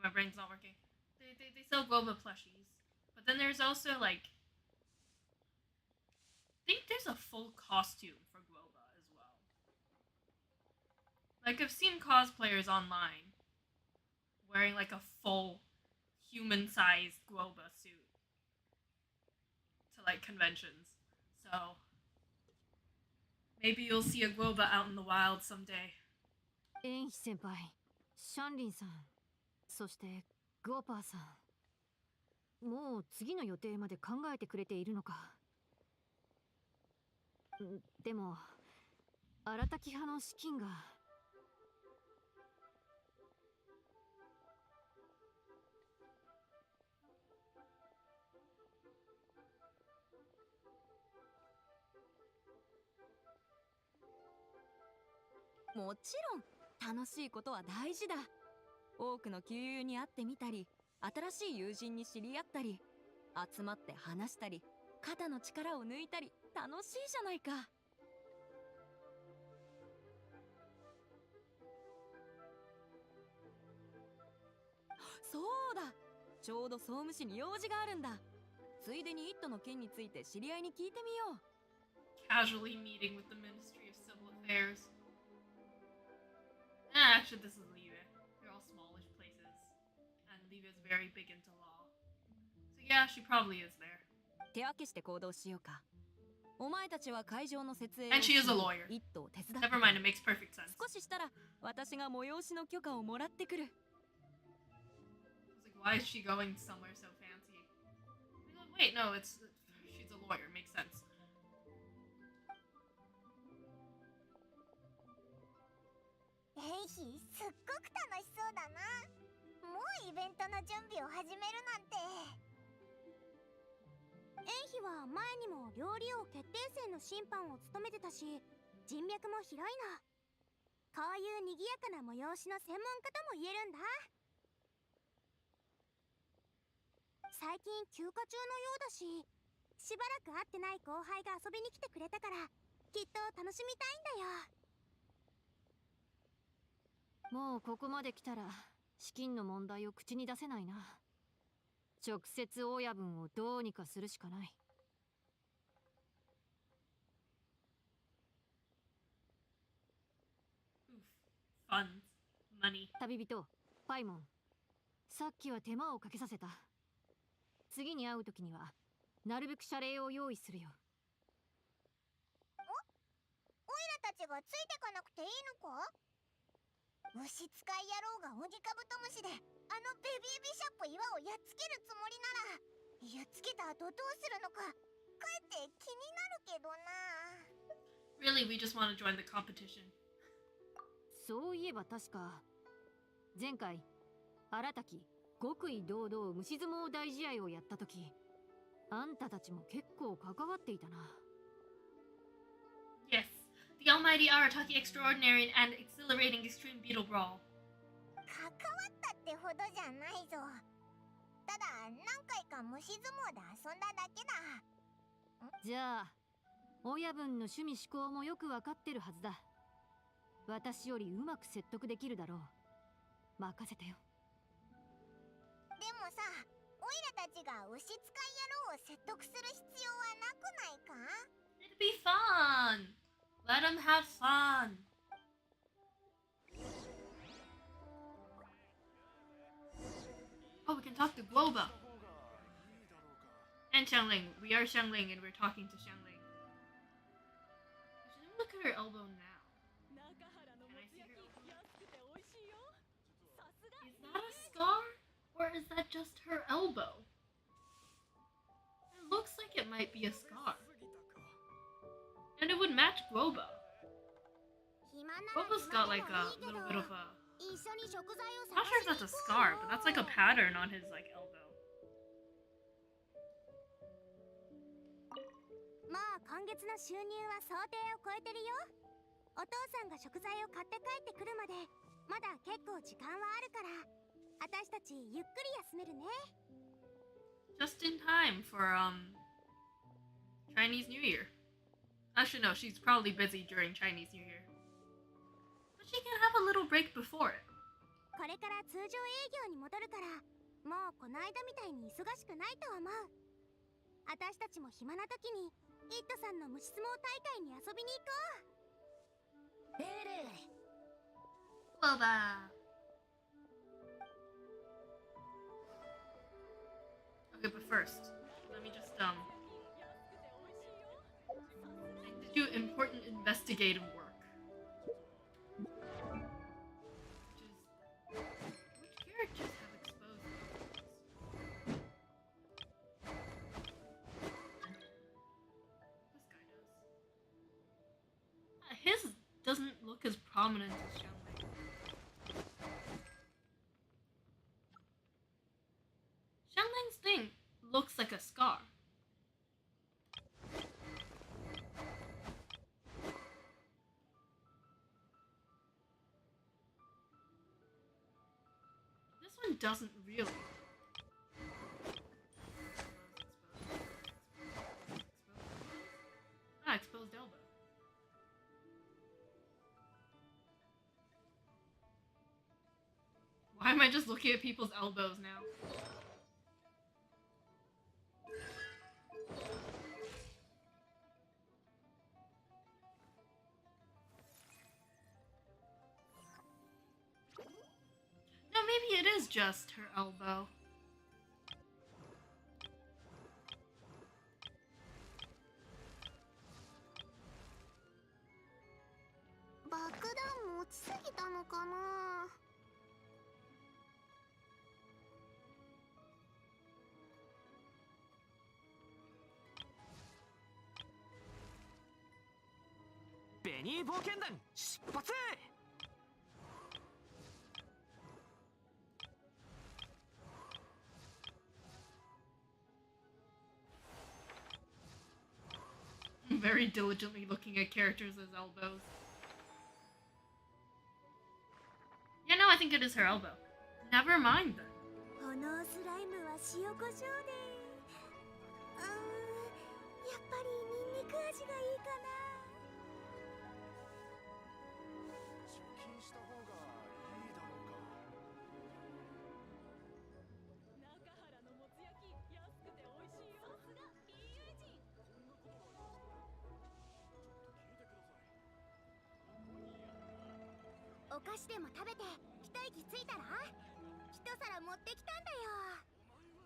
B: My brain's not working. They sell Guoba plushies, but then there's also like, I think there's a full costume for Guoba as well. Like I've seen cosplayers online wearing like a full human-sized Guoba suit to like conventions. So maybe you'll see a Guoba out in the wild someday.
C: エンヒ先輩、シャンリンさん、そしてグオパーさん、もう次の予定まで考えてくれているのか。でも荒滝派の資金が。
A: もちろん楽しいことは大事だ。多くの旧友に会ってみたり、新しい友人に知り合ったり、集まって話したり、肩の力を抜いたり、楽しいじゃないか。そうだ、ちょうど総務士に用事があるんだ。ついでにイットの件について知り合いに聞いてみよう。
B: Casually meeting with the Ministry of Civil Affairs. Actually, this is Liyue. They're all smallish places. And Liyue is very big into law. So yeah, she probably is there.
A: 手分けして行動しようか。お前たちは会場の設営を
B: And she is a lawyer.
A: イットを手伝って。
B: Never mind, it makes perfect sense.
A: 少ししたら私が催しの許可をもらってくる。
B: I was like, why is she going somewhere so fancy? Wait, no, she's a lawyer. Makes sense.
D: エイヒ、すっごく楽しそうだな。もうイベントの準備を始めるなんて。園妃は前にも料理王決定戦の審判を務めてたし、人脈も広いの。こういう賑やかな催しの専門家とも言えるんだ。最近休暇中のようだし、しばらく会ってない後輩が遊びに来てくれたから、きっと楽しみたいんだよ。
C: もうここまで来たら資金の問題を口に出せないな。直接親分をどうにかするしかない。
B: Funds, money.
C: 旅人パイモン、さっきは手間をかけさせた。次に会う時にはなるべく謝礼を用意するよ。
D: おいらたちがついてかなくていいのか？虫使い野郎が鬼カブトムシでベビービシャップ岩をやっつけるつもりなら、やっつけた後どうするのかかえって気になるけどな。
B: Really, we just want to join the competition.
C: そういえば確か前回荒滝極意堂々虫相撲大試合をやった時、あんたたちも結構関わっていたな。
B: Yes, the almighty Arataki extraordinary and exhilarating extreme beetle brawl.
D: 関わったってほどじゃないぞ。ただ何回か虫相撲で遊んだだけだ。
C: じゃあ親分の趣味嗜好もよくわかってるはずだ。私よりうまく説得できるだろう。任せてよ。
D: でもさ、オイラたちが牛使い野郎を説得する必要はなくないか？
B: It'd be fun. Let them have fun. Oh, we can talk to Guoba. And Xiangling. We are Xiangling and we're talking to Xiangling. Actually, let me look at her elbow now. Can I see her elbow? Is that a scar? Or is that just her elbow? It looks like it might be a scar. And it would match Guoba. Guoba's got like a little bit of a... I'm not sure if that's a scar, but that's like a pattern on his like elbow.
D: もう今月の収入は想定を超えてるよ。お父さんが食材を買って帰ってくるまでまだ結構時間はあるから、私たちゆっくり休めるね。
B: Just in time for Chinese New Year. Actually no, she's probably busy during Chinese New Year. But she can have a little break before it.
D: これから通常営業に戻るから、もうこの間みたいに忙しくないと思う。私たちも暇な時にイットさんの虫相撲大会に遊びに行こう。
B: Boba. Okay, but first, let me just do important investigative work. Which characters have exposed themselves? This guy does. His doesn't look as prominent as Xiangling. Xiangling's thing looks like a scar. This one doesn't really. Ah, exposed elbow. Why am I just looking at people's elbows now? No, maybe it is just her elbow.
G: Benny 冒険団出発！
B: very diligently looking at characters as elbows. Yeah, no, I think it is her elbow. Never mind then.
D: このスライムは塩コショウでやっぱりニンニク味がいいかな。除菌した方がいいだろうか。中原のもつ焼き安くて美味しいよ。さすがいい友人。こんなことはお菓子でも食べて一息ついたら一皿持ってきたんだよ。お前は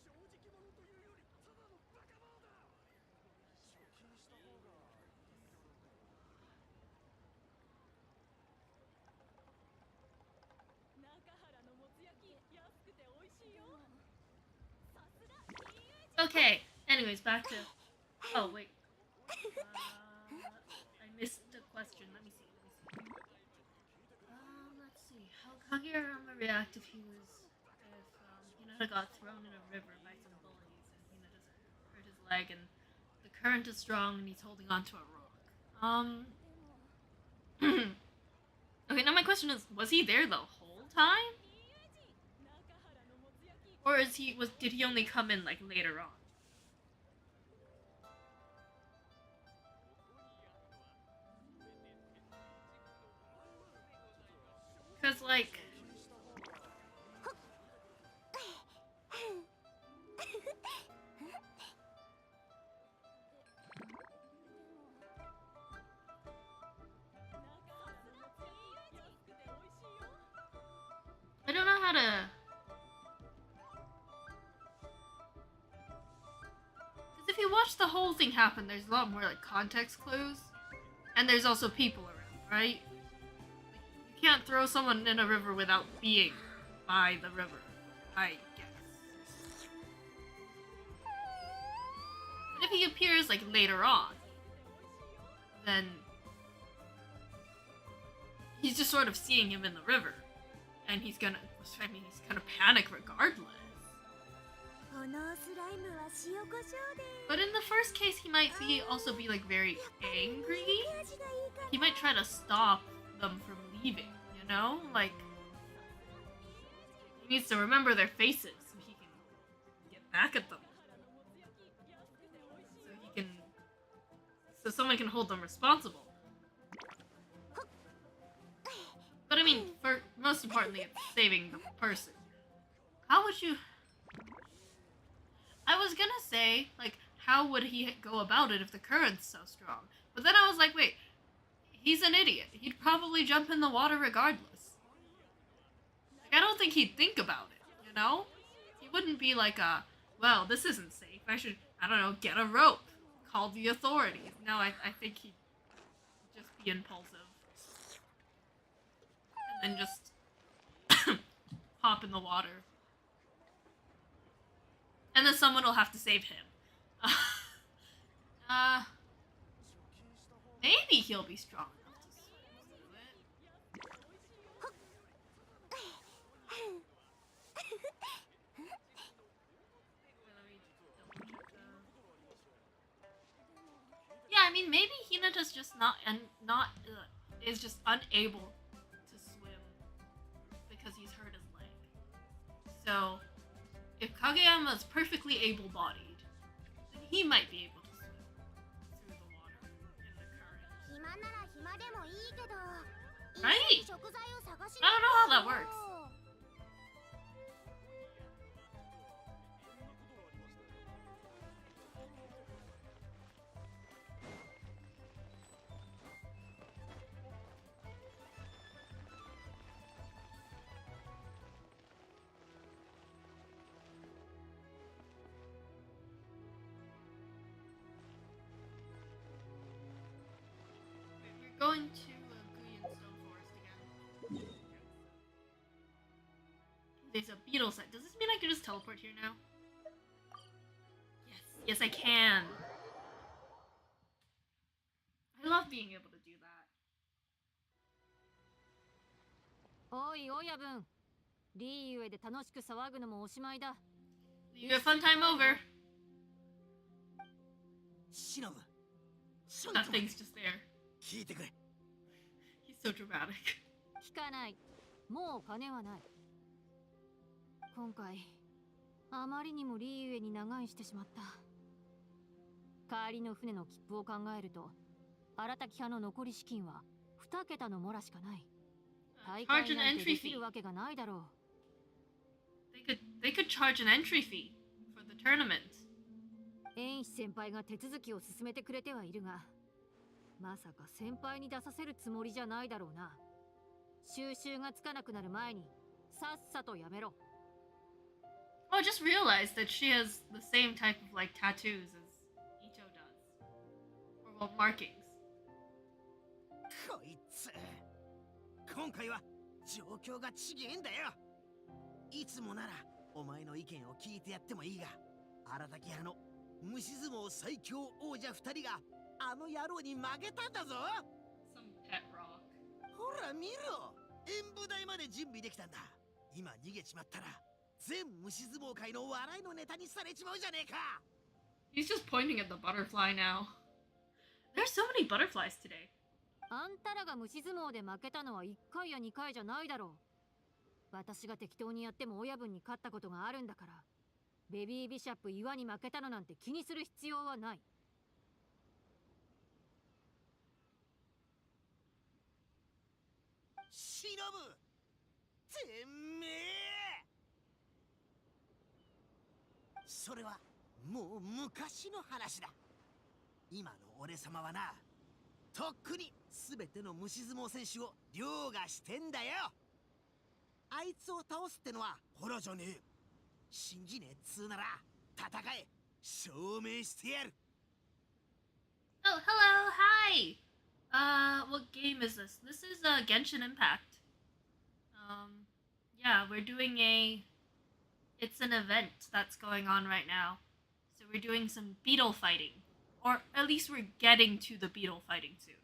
D: 正直者というよりただのバカ者だ。除菌した方がいいだろうか。中原のもつ焼き安くて美味しいよ。さすがいい友人。
B: Okay, anyways, back to... Oh, wait. I missed the question. Let me see. Let's see. How Kageyama react if Hinata got thrown in a river by some bullies and Hinata hurt his leg and the current is strong and he's holding onto a rock. Okay, now my question is, was he there the whole time? Or did he only come in like later on? Cause like I don't know how to. Because if you watch the whole thing happen, there's a lot more like context clues, and there's also people around, right? You can't throw someone in a river without being by the river, I guess. But if he appears like later on, then he's just sort of seeing him in the river. And he's gonna panic regardless. But in the first case, he might also be like very angry. He might try to stop them from leaving, you know? Like, he needs to remember their faces so he can get back at them. So someone can hold them responsible. But I mean, most importantly, it's saving the person. How would you... I was gonna say, like, how would he go about it if the current's so strong? But then I was like, wait, he's an idiot. He'd probably jump in the water regardless. Like, I don't think he'd think about it, you know? He wouldn't be like, well, this isn't safe. I should, I don't know, get a rope. Call the authorities. No, I think he'd just be impulsive. And just hop in the water. And then someone will have to save him. Maybe he'll be strong enough to do it. Yeah, I mean, maybe Hinata's just is just unable because he's hurt his leg. So, if Kageyama is perfectly able-bodied, then he might be able to swim through the water in the current. Right? I don't know how that works. Going to Guyan Stone Forest again. There's a Beetle set. Does this mean I can just teleport here now? Yes. Yes, I can. I love being able to do that.
C: Oi, Oyabun. Liyueで楽しく騒ぐのもおしまいだ。
B: You have a fun time over.
E: 忍、ちょっと待って
B: Nothing's just there.
E: 聞いてくれ。
B: He's so dramatic.
C: 聞かない。もう金はない。今回あまりにもリーユエに長居してしまった。帰りの船の切符を考えると荒滝派の残り資金は2桁のモラしかない。大
B: Charge
C: 会
B: an
C: なんて
B: entry
C: でき
B: fee.
C: るわけがないだろ
B: They could charge an entry fee for the tournament.
C: う。遠志先輩が手続きを進めてくれてはいるが、まさか先輩に出させるつもりじゃないだろうな。収集がつかなくなる前にさっさとやめろ。
B: Oh, I just realized that she has the same type of like tattoos as Icho does. Or well, markings.
E: こいつ今回は状況がちげえんだよ。いつもならお前の意見を聞いてやってもいいが、荒滝派の虫相撲最強王者2人があの野郎に負けたんだぞ。
B: Some pet rock.
E: ほら見ろ、演舞台まで準備できたんだ。今逃げちまったら全虫相撲界の笑いのネタにされちまうじゃねえか。
B: He's just pointing at the butterfly now. There's so many butterflies today.
C: あんたらが虫相撲で負けたのは1回や2回じゃないだろう。私が適当にやっても親分に勝ったことがあるんだから、ベビービシャップ岩に負けたのなんて気にする必要はない。
E: 忍てめえ、それはもう昔の話だ。今の俺様はな、とっくに全ての虫相撲選手を凌駕してんだよ。あいつを倒すってのはほらじゃねえ。信じねえっつうなら戦え、証明してやる。
B: Oh, hello, hi. What game is this? This is Genshin Impact. Yeah, we're doing it's an event that's going on right now. So we're doing some beetle fighting. Or at least we're getting to the beetle fighting soon.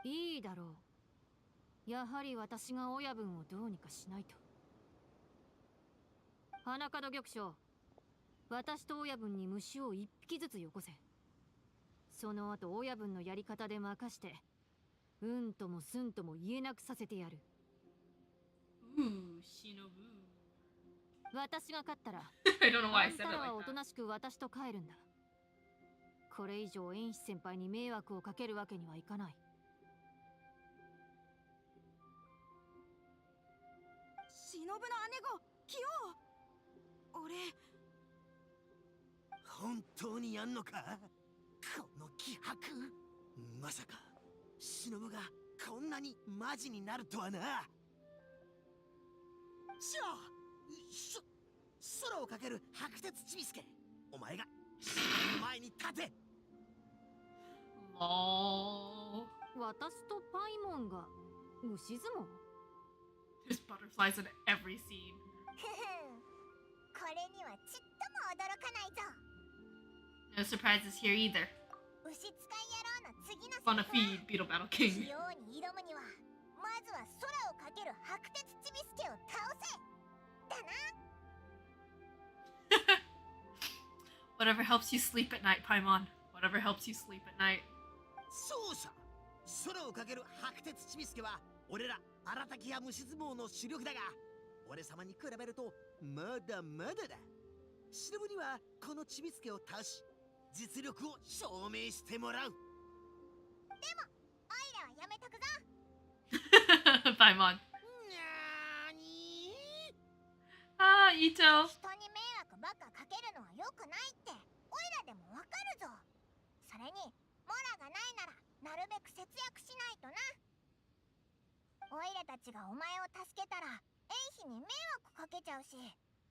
C: いいだろう。やはり私が親分をどうにかしないと。花門玉将、私と親分に虫を1匹ずつよこせ。その後親分のやり方で任して、うんともすんとも言えなくさせてやる。
B: Ooh, Shinobu.
C: 私が勝ったら
B: I don't know why
C: あ
B: I
C: ん
B: said
C: た
B: it
C: らは
B: like
C: おと
B: that.
C: なしく私と帰るんだ。これ以上遠志先輩に迷惑をかけるわけにはいかない。
F: 忍の姉子キヨ、俺
E: 本当にやんのか、この気迫。まさか忍がこんなにマジになるとはな。じゃあ空をかける白鉄ちびすけ、お前が忍の前に立て。
B: Lol.
C: 私とパイモンが虫相撲？
B: There's butterflies in every scene.
D: ふふん、これにはちっとも驚かないぞ。
B: No surprises here either.
D: 牛使い野郎の次の
B: Wanna
D: セリ
B: feed Beetle Battle
D: フ
B: King.
D: は器用に挑むにはまずは空をかける白鉄ちびすけを倒せだな。
B: Whatever helps you sleep at night, Paimon. Whatever helps you sleep at night.
E: そうさ、空をかける白鉄ちびすけは俺ら荒滝や虫相撲の主力だが、俺様に比べるとまだまだだ。忍にはこのちびすけを倒し実力を証明してもらう。
D: でもオイラはやめとくぞ。
B: Paimon.
E: にゃーにー。
B: Ah, Ito.
D: 人に迷惑ばっかかけるのは良くないってオイラでもわかるぞ。それにモラがないならなるべく節約しないとな。オイラたちがお前を助けたら遠妃に迷惑かけちゃうし、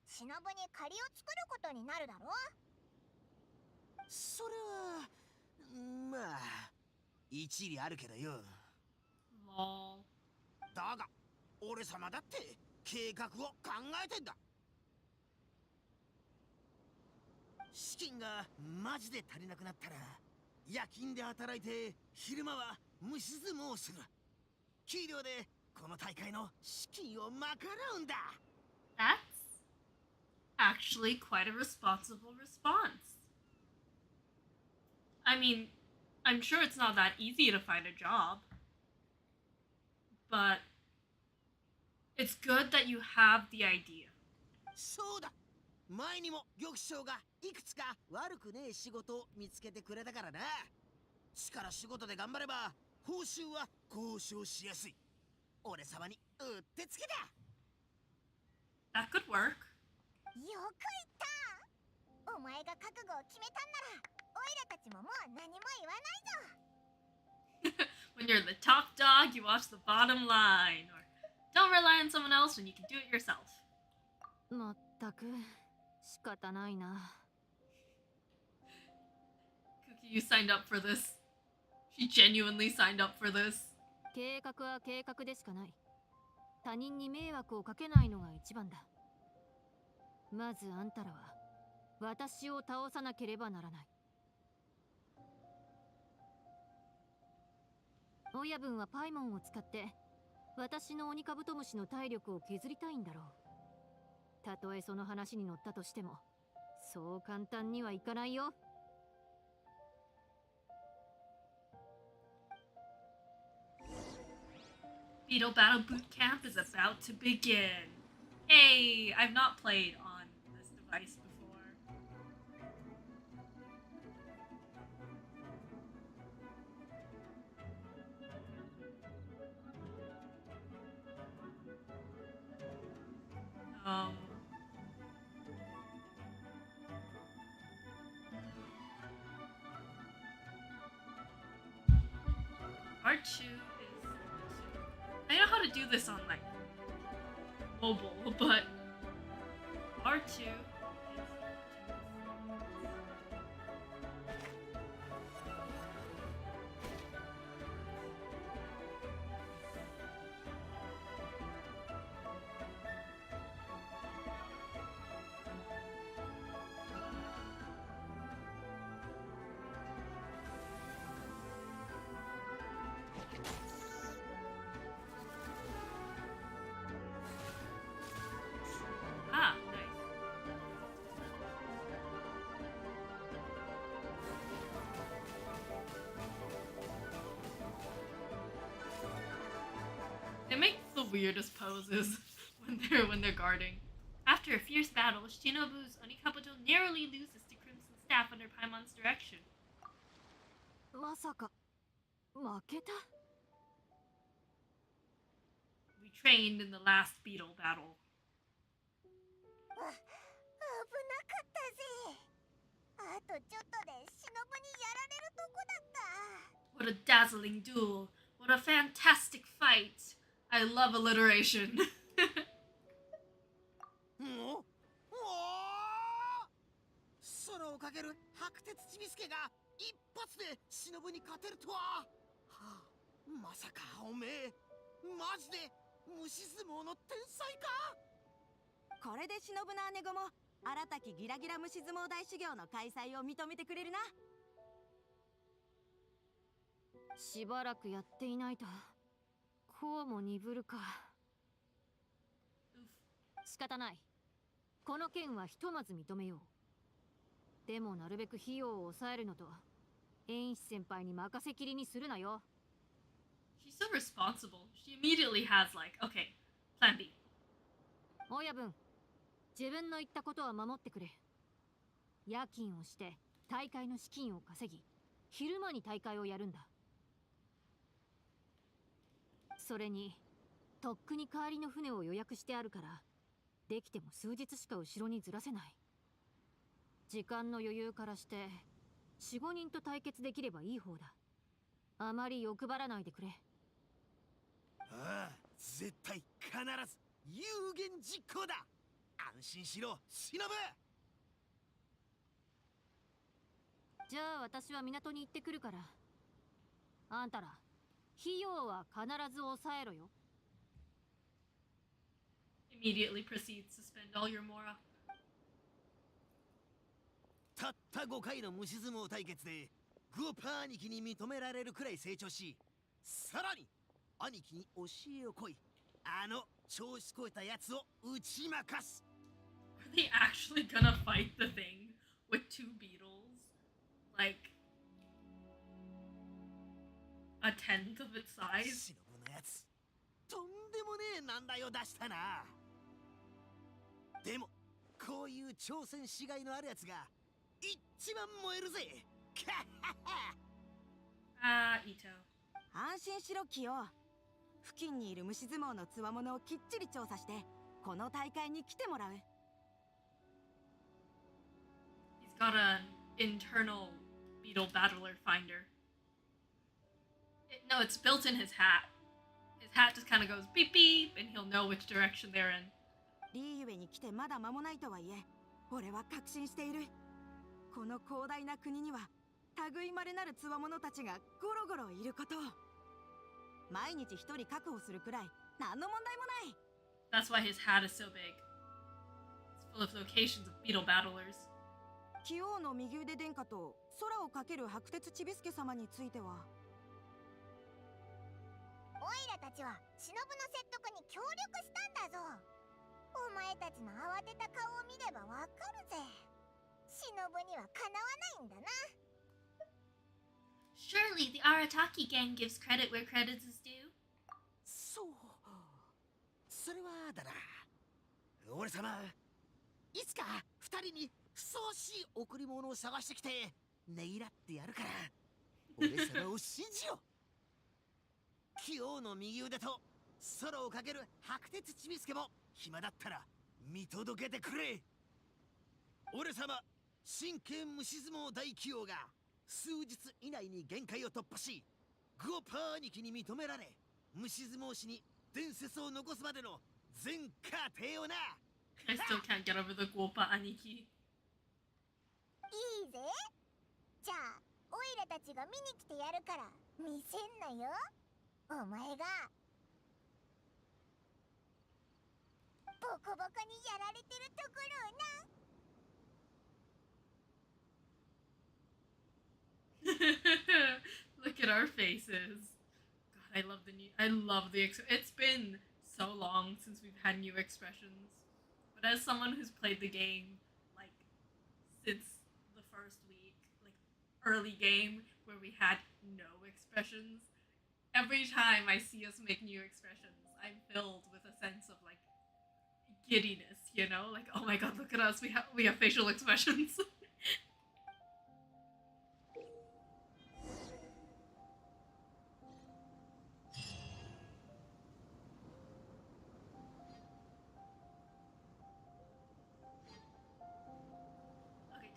D: 忍に借りを作ることになるだろ。
E: それはまあ一理あるけどよ。
B: Lol.
E: だが俺様だって計画を考えてんだ。資金がマジで足りなくなったら夜勤で働いて昼間は虫相撲をする。給料でこの大会の資金を賄うんだ。
B: That's actually quite a responsible response. I mean, I'm sure it's not that easy to find a job, but it's good that you have the idea.
E: そうだ、前にも玉将がいくつか悪くねえ仕事を見つけてくれたからな。力仕事で頑張れば報酬は交渉しやすい。俺様にうってつけだ。
B: That could work.
D: よく言った。お前が覚悟を決めたんならオイラたちももう何も言わないぞ。
B: When you're the top dog, you watch the bottom line. Or don't rely on someone else when you can do it yourself.
C: まったく仕方ないな。
B: Cookie, you signed up for this. She genuinely signed up for this.
C: 計画は計画でしかない。他人に迷惑をかけないのが一番だ。まずあんたらは私を倒さなければならない。親分はパイモンを使って私のオニカブトムシの体力を削りたいんだろう。たとえその話に乗ったとしてもそう簡単にはいかないよ。
B: Beetle Battle Boot Camp is about to begin. Hey, I've not played on this device before. R2 is... I know how to do this on like mobile, but R2 is... Ah, nice. They make the weirdest poses when they're guarding. After a fierce battle, Shinobu's Onikabuto narrowly loses to Crimson Staff under Paimon's direction.
C: まさか負けた？
B: We trained in the last Beetle battle.
D: 危なかったぜ。あとちょっとで忍にやられるとこだった。
B: What a dazzling duel! What a fantastic fight! I love alliteration.
E: おお、空をかける白鉄ちびすけが一発で忍に勝てるとは、はあ、まさかおめえマジで虫相撲の天才か。
F: これで忍の姉子も荒滝ギラギラ虫相撲大修行の開催を認めてくれるな。
C: しばらくやっていないとこうも鈍るか。仕方ない。この件はひとまず認めよう。でもなるべく費用を抑えるのと演出先輩に任せきりにするなよ。
B: She's so responsible. She immediately has like, okay, plan B.
C: 親分、自分の言ったことは守ってくれ。夜勤をして大会の資金を稼ぎ、昼間に大会をやるんだ。それにとっくに代わりの船を予約してあるから、できても数日しか後ろにずらせない。時間の余裕からして4、5人と対決できればいい方だ。あまり欲張らないでくれ。
E: ああ、絶対必ず有言実行だ。安心しろ、忍。
C: じゃあ私は港に行ってくるから、あんたら費用は必ず抑えろよ。
B: Immediately proceeds to spend all your mora.
E: たった5回の虫相撲対決でグオパ兄貴に認められるくらい成長し、さらに兄貴に教えをこい、あの調子こえたやつを打ち負かす。
B: Are they actually gonna fight the thing with 2 beetles? Like, a tenth of its size?
E: 忍のやつとんでもねえ難題を出したな。でもこういう挑戦しがいのあるやつが一番燃えるぜ。
B: Ito.
F: 安心しろキヨ。付近にいる虫相撲のつわものをきっちり調査してこの大会に来てもらう。
B: He's got an internal beetle battler finder. No, it's built in his hat. His hat just kind of goes beep beep, and he'll know which direction they're in.
F: リーユエに来てまだ間もないとはいえ、俺は確信している。この広大な国には類まれなるつわものたちがゴロゴロいることを。毎日一人確保するくらい何の問題もない。
B: That's why his hat is so big. It's full of locations of beetle battlers.
F: キヨの右腕殿下と空をかける白鉄ちびすけ様については。
D: オイラたちは忍の説得に協力したんだぞ。お前たちの慌てた顔を見ればわかるぜ。忍にはかなわないんだな。
B: Surely the Arataki gang gives credit where credit is due.
E: そう、それはだな。俺様、いつか二人にふさわしい贈り物を探してきてねぎらってやるから、俺様を信じよ。キヨの右腕と空をかける白鉄ちびすけも暇だったら見届けてくれ。俺様、真剣虫相撲大企業が数日以内に限界を突破し、グオパー兄貴に認められ、虫相撲史に伝説を残すまでの全過程をな。
B: I still can't get over the Guopa Aniki.
D: いいぜ。じゃあオイラたちが見に来てやるから見せんなよ。お前がボコボコにやられてるところをな。
B: Look at our faces. God, I love the it's been so long since we've had new expressions. But as someone who's played the game like since the first week, like early game where we had no expressions, every time I see us make new expressions, I'm filled with a sense of like giddiness, you know? Like, oh my god, look at us, we have facial expressions.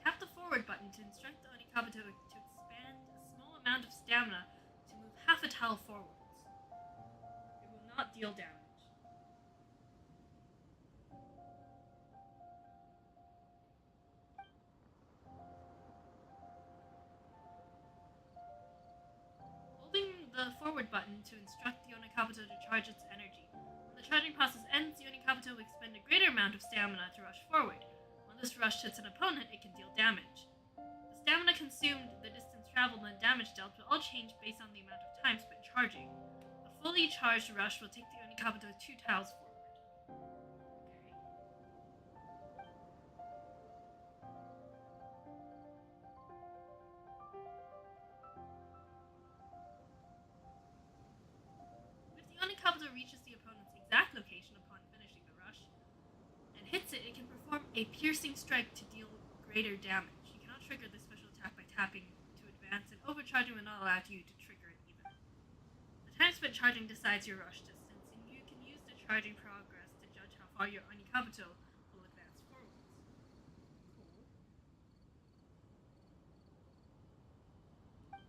B: Tap the forward button to instruct the Onikabuto to expand a small amount of stamina to move half a tile forwards. It will not deal damage. Holding the forward button to instruct the Onikabuto to charge its energy. When the charging process ends, the Onikabuto will expend a greater amount of stamina to rush forward. This rush hits an opponent, it can deal damage. The stamina consumed, the distance traveled, and damage dealt will all change based on the amount of time spent charging. A fully charged rush will take the Onikabuto 2 tiles forward. Okay. If the Onikabuto reaches the opponent's exact location upon finishing the rush and hits it, it can perform a piercing strike to deal greater damage. You cannot trigger this special attack by tapping to advance, and overcharging will not allow you to trigger it either. The time spent charging decides your rush distance, and you can use the charging progress to judge how far your Onikabuto will advance forwards. Cool.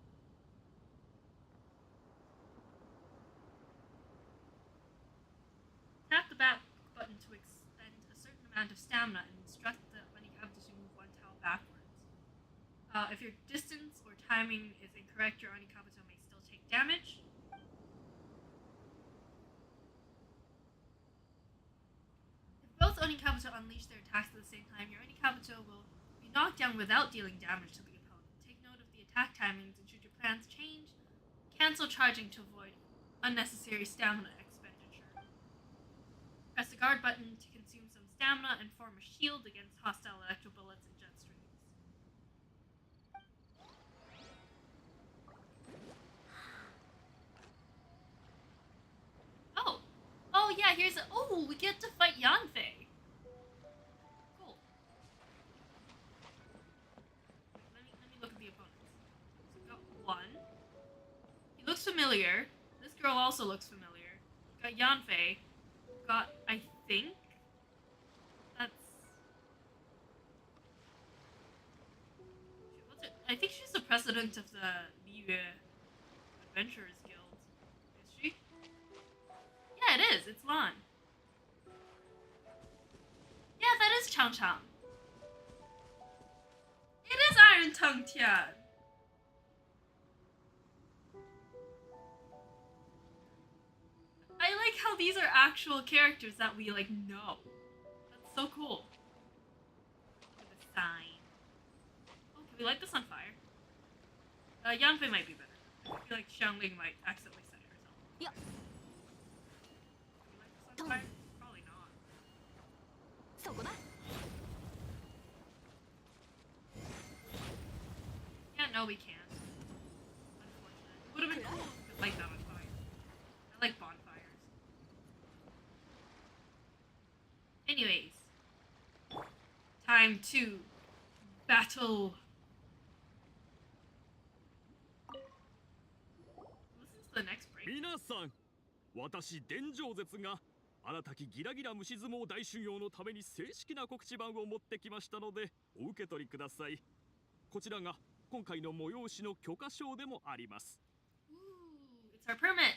B: Tap the back button to expend a certain amount of stamina and instruct the Onikabuto to move 1 tile backwards. If your distance or timing is incorrect, your Onikabuto may still take damage. If both Onikabuto unleash their attacks at the same time, your Onikabuto will be knocked down without dealing damage to the opponent. Take note of the attack timings, and should your plans change, cancel charging to avoid unnecessary stamina expenditure. Press the guard button to consume some stamina and form a shield against hostile electro bullets and jet streams. Oh! Oh yeah, here's a- oh, we get to fight Yanfei! Cool. Let me look at the opponents. So we got one. He looks familiar. This girl also looks familiar. We got Yanfei. We got, I think, that's... What's it? I think she's the president of the Liyue Adventurers Guild. Is she? Yeah, it is. It's Lan. Yeah, that is Chang Chang. It is Iron Tongue Tian. I like how these are actual characters that we like know. That's so cool. Look at the sign. Oh, can we light this on fire? Yanfei might be better. I feel like Xiangling might accidentally set herself.
A: Yeah.
B: Can we light this on fire? Probably not.
A: そこだ
B: Yeah, no, we can't. Unfortunate. It would have been cool if we could light that on fire. I like bonfires. Anyways. Time to battle. Listen to the next break.
H: 皆さん、私伝承絶が荒滝ギラギラ虫相撲大修行のために正式な告知板を持ってきましたのでお受け取りください。こちらが今回の催しの許可証でもあります。
B: Ooh, it's our permit.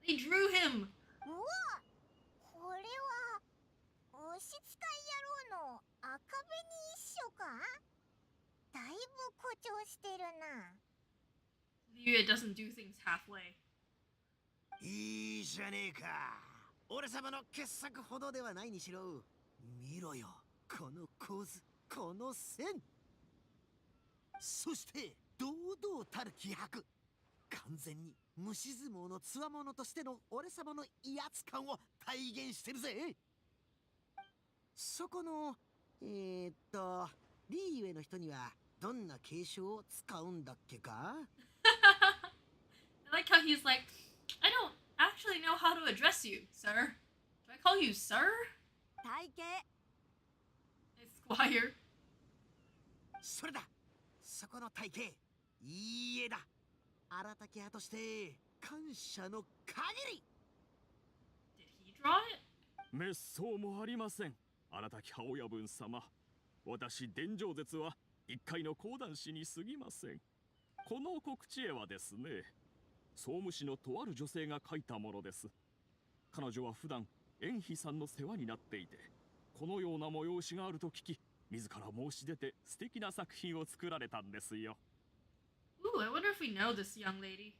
B: They drew him.
D: うわ、これは牛使い野郎の赤紅一緒か？だいぶ誇張してるな。
B: Liyue doesn't do things halfway.
E: いいじゃねえか。俺様の傑作ほどではないにしろ。見ろよ、この構図、この線。そして堂々たる気迫。完全に虫相撲の強者としての俺様の威圧感を体現してるぜ。そこのリーウェの人にはどんな継承を使うんだっけか？
B: I like how he's like, I don't actually know how to address you, sir. Do I call you sir?
F: 体型
B: Esquire.
E: それだ、そこの体型、いい絵だ。荒滝派として感謝の限り。
B: Did he draw it?
H: 滅相もありません。荒滝派親分様、私伝承絶は一回の講談師に過ぎません。この告知絵はですね、総務士のとある女性が描いたものです。彼女は普段縁妃さんの世話になっていて、このような催しがあると聞き、自ら申し出て素敵な作品を作られたんですよ。
B: Ooh, I wonder if we know this young lady.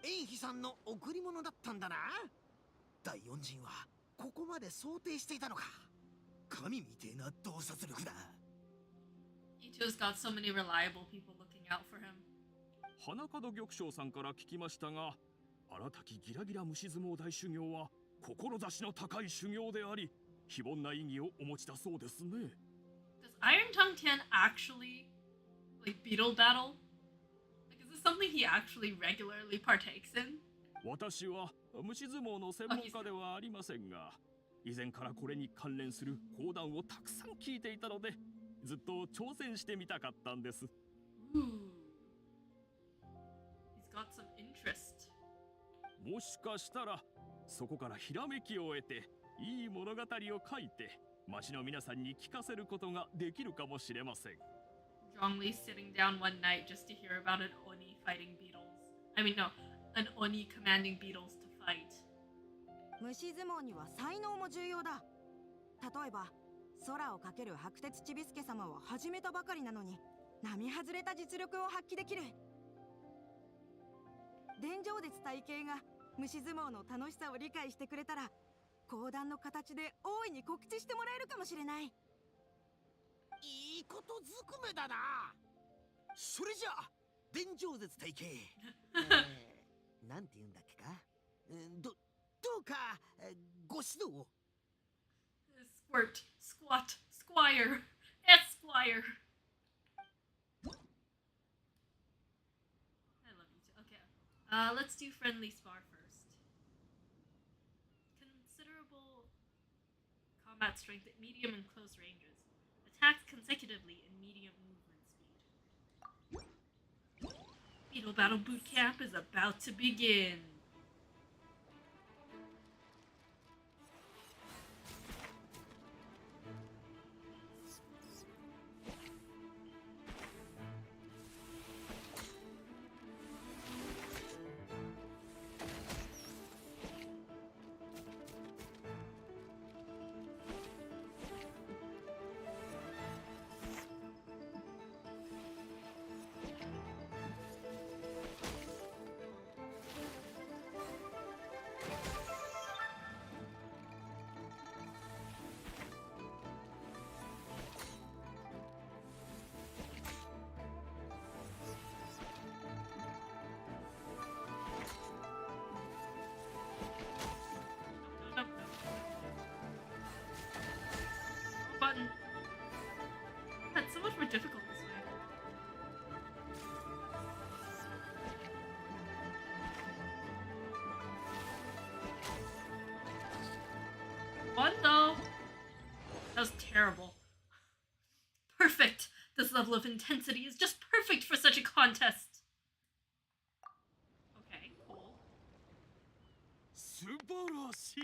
E: 縁妃さんの贈り物だったんだな。第四陣はここまで想定していたのか。神みてえな洞察力だ。
B: Ito's got so many reliable people looking out for him.
H: 花門玉将さんから聞きましたが、荒滝ギラギラ虫相撲大修行は志の高い修行であり、非凡な意義をお持ちだそうですね。
B: Does Iron Tongue Tian actually like Beetle battle? Like, is this something he actually regularly partakes in?
H: 私は虫相撲の専門家ではありませんが、以前からこれに関連する講談をたくさん聞いていたので、ずっと挑戦してみたかったんです。
B: Ooh. He's got some interest.
H: もしかしたらそこからひらめきを得ていい物語を書いて町の皆さんに聞かせることができるかもしれません。
B: Zhongli sitting down one night just to hear about an Oni fighting beetles. I mean, no, an Oni commanding beetles to fight.
F: 虫相撲には才能も重要だ。例えば空をかける白鉄ちびすけ様は始めたばかりなのに並外れた実力を発揮できる。伝承絶体系が虫相撲の楽しさを理解してくれたら講談の形で大いに告知してもらえるかもしれない。
E: いいことずくめだな。それじゃあ伝承絶体系なんて言うんだっけか。どうかご指導を。
B: Squirt, squat, squire, esquire. I love you too. Okay. Let's do friendly spar first. Considerable combat strength at medium and close ranges. Attacks consecutively in medium movement speed. Beetle Battle Boot Camp is about to begin. Button. That's so much more difficult this way. What though? That was terrible. Perfect! This level of intensity is just perfect for such a contest! Okay, cool.
H: 素晴らしい。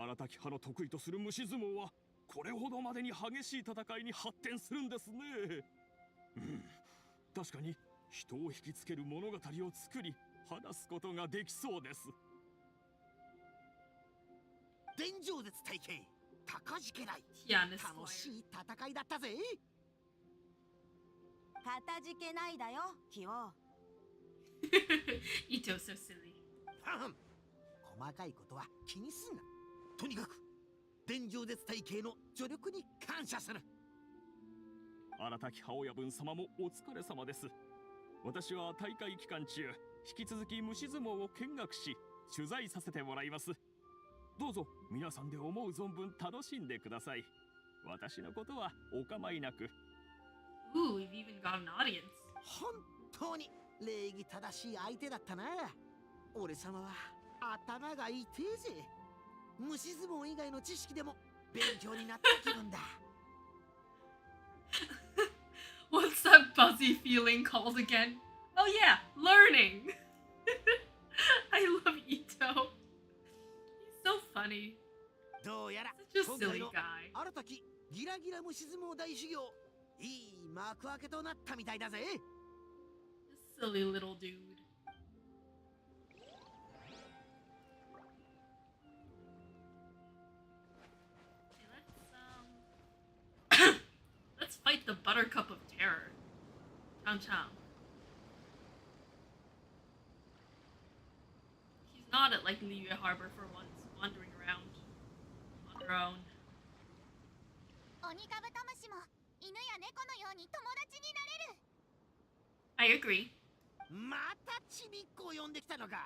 H: 荒滝派の得意とする虫相撲はこれほどまでに激しい戦いに発展するんですね。確かに人を引きつける物語を作り話すことができそうです。
E: 伝承絶体系高じけない
B: Tiana
E: 楽
B: Squire.
E: しい戦いだったぜ。
F: かたじけないだよキヨ。
B: Ito's so silly.
E: 細かいことは気にすんな。とにかく伝承絶体系の助力に感謝する。
H: 荒滝派親分様もお疲れ様です。私は大会期間中引き続き虫相撲を見学し取材させてもらいます。どうぞ皆さんで思う存分楽しんでください。私のことはお構いなく。
B: Ooh, we've even got an audience.
E: 本当に礼儀正しい相手だったな。俺様は頭が痛いぜ。虫相撲以外の知識でも勉強になった気分だ。
B: What's that buzzy feeling called again? Oh yeah, learning! I love Ito. He's so funny.
E: どうやら
B: Such a
E: 今回
B: silly
E: の
B: guy.
E: 新たきギラギラ虫相撲大修行、いい幕開けとなったみたいだぜ。
B: Silly little dude. Okay, let's fight the Buttercup of Terror. Chang Chang. He's not at like Liyue Harbor for once, wandering around on their own.
D: オニカブトムシも犬や猫のように友達になれる。
B: I agree.
E: またちびっこを呼んできたのか。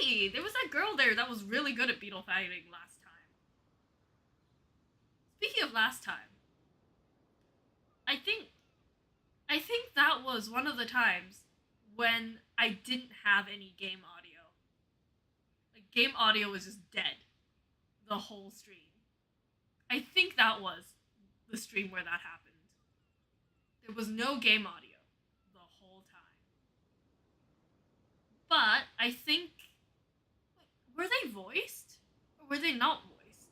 B: Hey, there was that girl there that was really good at beetle fighting last time. Speaking of last time, I think that was one of the times when I didn't have any game audio. Like game audio was just dead the whole stream. I think that was the stream where that happened. There was no game audio the whole time. But I think, were they voiced? Or were they not voiced?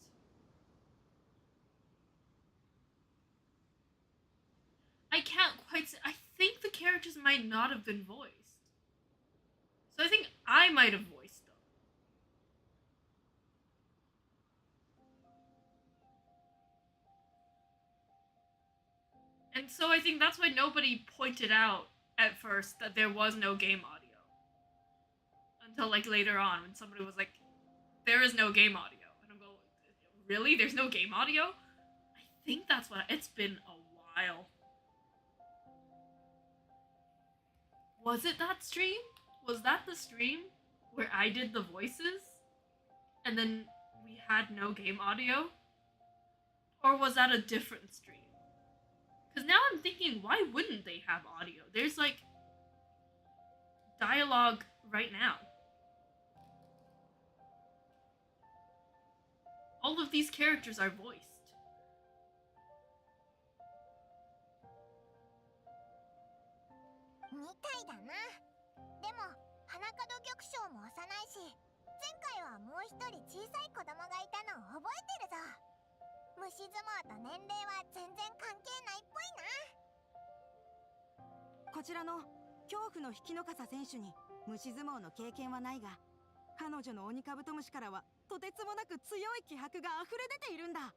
B: I can't quite say. I think the characters might not have been voiced. So I think I might have voiced them. And so I think that's why nobody pointed out at first that there was no game audio. Until like later on when somebody was like, there is no game audio. And I'm going, really? There's no game audio? I think that's what it's been a while. Was it that stream? Was that the stream where I did the voices and then we had no game audio? Or was that a different stream? Because now I'm thinking, why wouldn't they have audio? There's like dialogue right now. All of these characters are voiced.
D: みたいだな。でも花門玉将も幼いし、前回はもう一人小さい子供がいたのを覚えてるぞ。虫相撲と年齢は全然関係ないっぽいな。
F: こちらの恐怖の引きの傘選手に虫相撲の経験はないが、彼女の鬼カブトムシからはとてつもなく強い気迫が溢れ出ているんだ。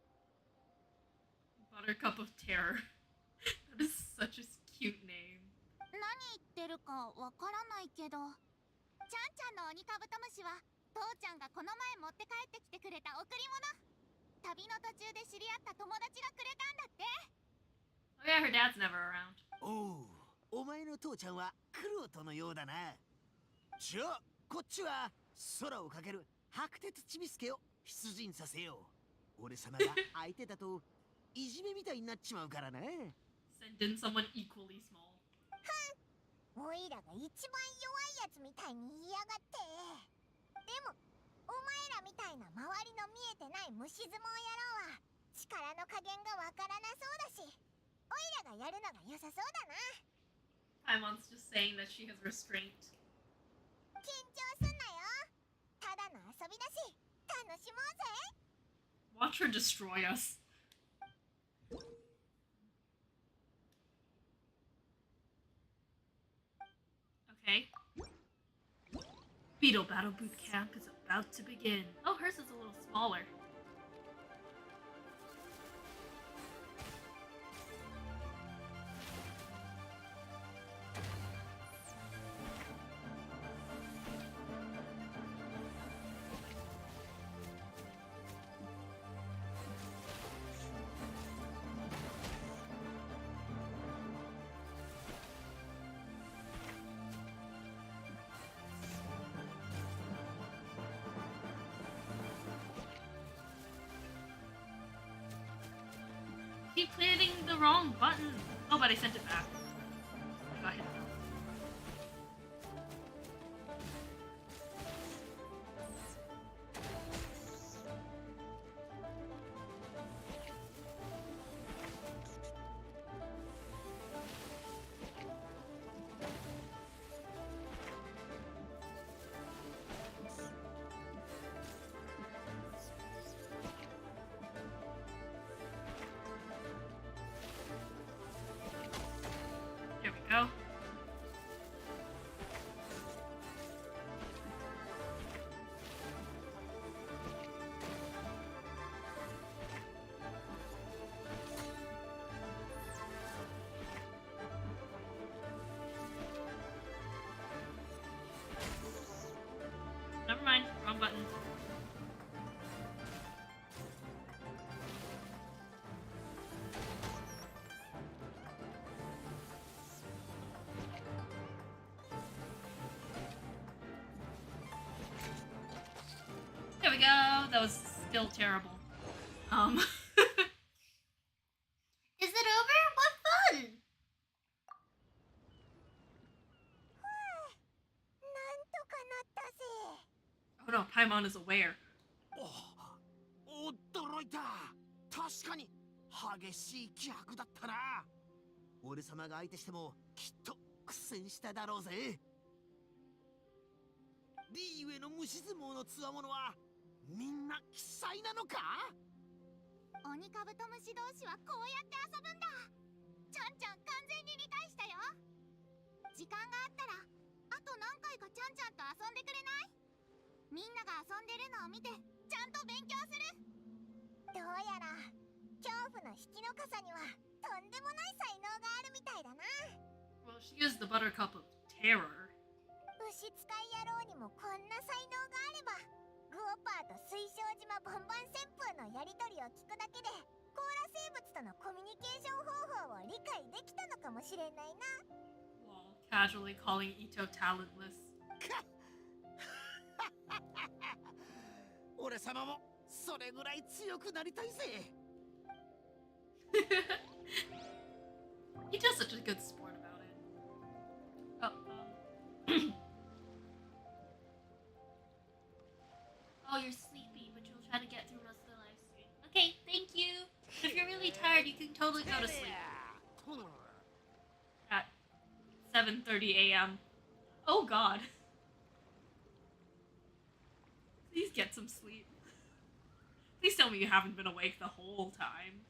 B: Buttercup of Terror. That is such a cute name.
D: 何言ってるかわからないけど、ちゃんちゃんの鬼カブトムシは父ちゃんがこの前持って帰ってきてくれた贈り物。旅の途中で知り合った友達がくれたんだって。
B: Oh yeah, her dad's never around.
E: おう、お前の父ちゃんはクロトのようだな。じゃあこっちは空をかける白鉄ちびすけを出陣させよう。俺様が相手だといじめみたいになっちまうからな。
B: Send in someone equally small.
D: おいらが一番弱いやつみたいに言いやがって。でもお前らみたいな周りの見えてない虫相撲野郎は力の加減がわからなそうだし、おいらがやるのが良さそうだな。
B: Paimon's just saying that she has restraint.
D: 緊張すんなよ。ただの遊びだし楽しもうぜ。
B: Watch her destroy us. Okay. Beetle Battle Boot Camp is about to begin. Oh, hers is a little smaller. Keep hitting the wrong button. Oh, but I sent it back. I got hit. There we go. Never mind, wrong button. There we go. That was still terrible.
D: Is it over? What fun! なんとかなったぜ。
B: Oh no, Paimon is aware.
E: 驚いた。確かに激しい気迫だったな。俺様が相手してもきっと苦戦しただろうぜ。リーウェの虫相撲のつわものはみんな奇才なのか？
D: 鬼カブトムシ同士はこうやって遊ぶんだ。ちゃんちゃん完全に理解したよ。時間があったらあと何回かちゃんちゃんと遊んでくれない？みんなが遊んでるのを見てちゃんと勉強する。どうやら恐怖の引きの傘にはとんでもない才能があるみたいだな。
B: Well, she is the Buttercup of Terror.
D: 虫使い野郎にもこんな才能があれば、グオパーと水晶島ボンバン旋風のやりとりを聞くだけで甲羅生物とのコミュニケーション方法を理解できたのかもしれないな。
B: Lol, Casually calling Ito talentless.
E: 俺様もそれぐらい強くなりたいぜ。
B: Ito's such a good sport about it. Oh, oh, you're sleepy, but you'll try to get through most of the live stream. Okay, thank you. If you're really tired, you can totally go to sleep. At 7:30 a.m. Oh god. Please get some sleep. Please tell me you haven't been awake the whole time.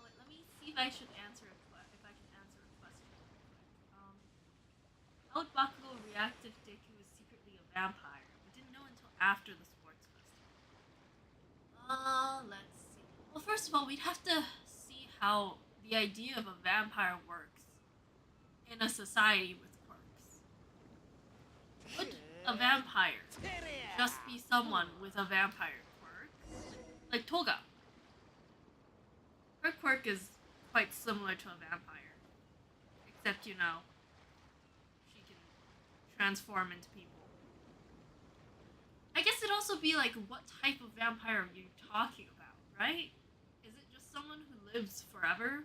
B: Wait, let me see if I should answer a question. How would Bakugo react if Deku was secretly a vampire? We didn't know until after the sports festival. Let's see. Well, first of all, we'd have to see how the idea of a vampire works in a society with quirks. Would a vampire just be someone with a vampire quirk? Like Toga. Her quirk is quite similar to a vampire. Except, you know, she can transform into people. I guess it'd also be like, what type of vampire are you talking about, right? Is it just someone who lives forever?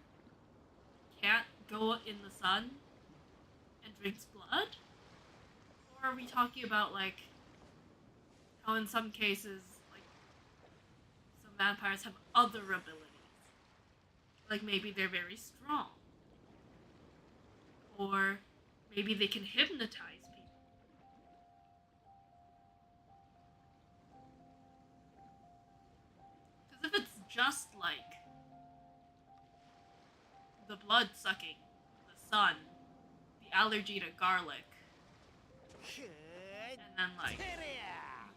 B: Can't go in the sun? And drinks blood? Or are we talking about, like, how in some cases, like, some vampires have other abilities? Like, maybe they're very strong. Or maybe they can hypnotize people. Because if it's just like the blood sucking, the sun, the allergy to garlic, and then like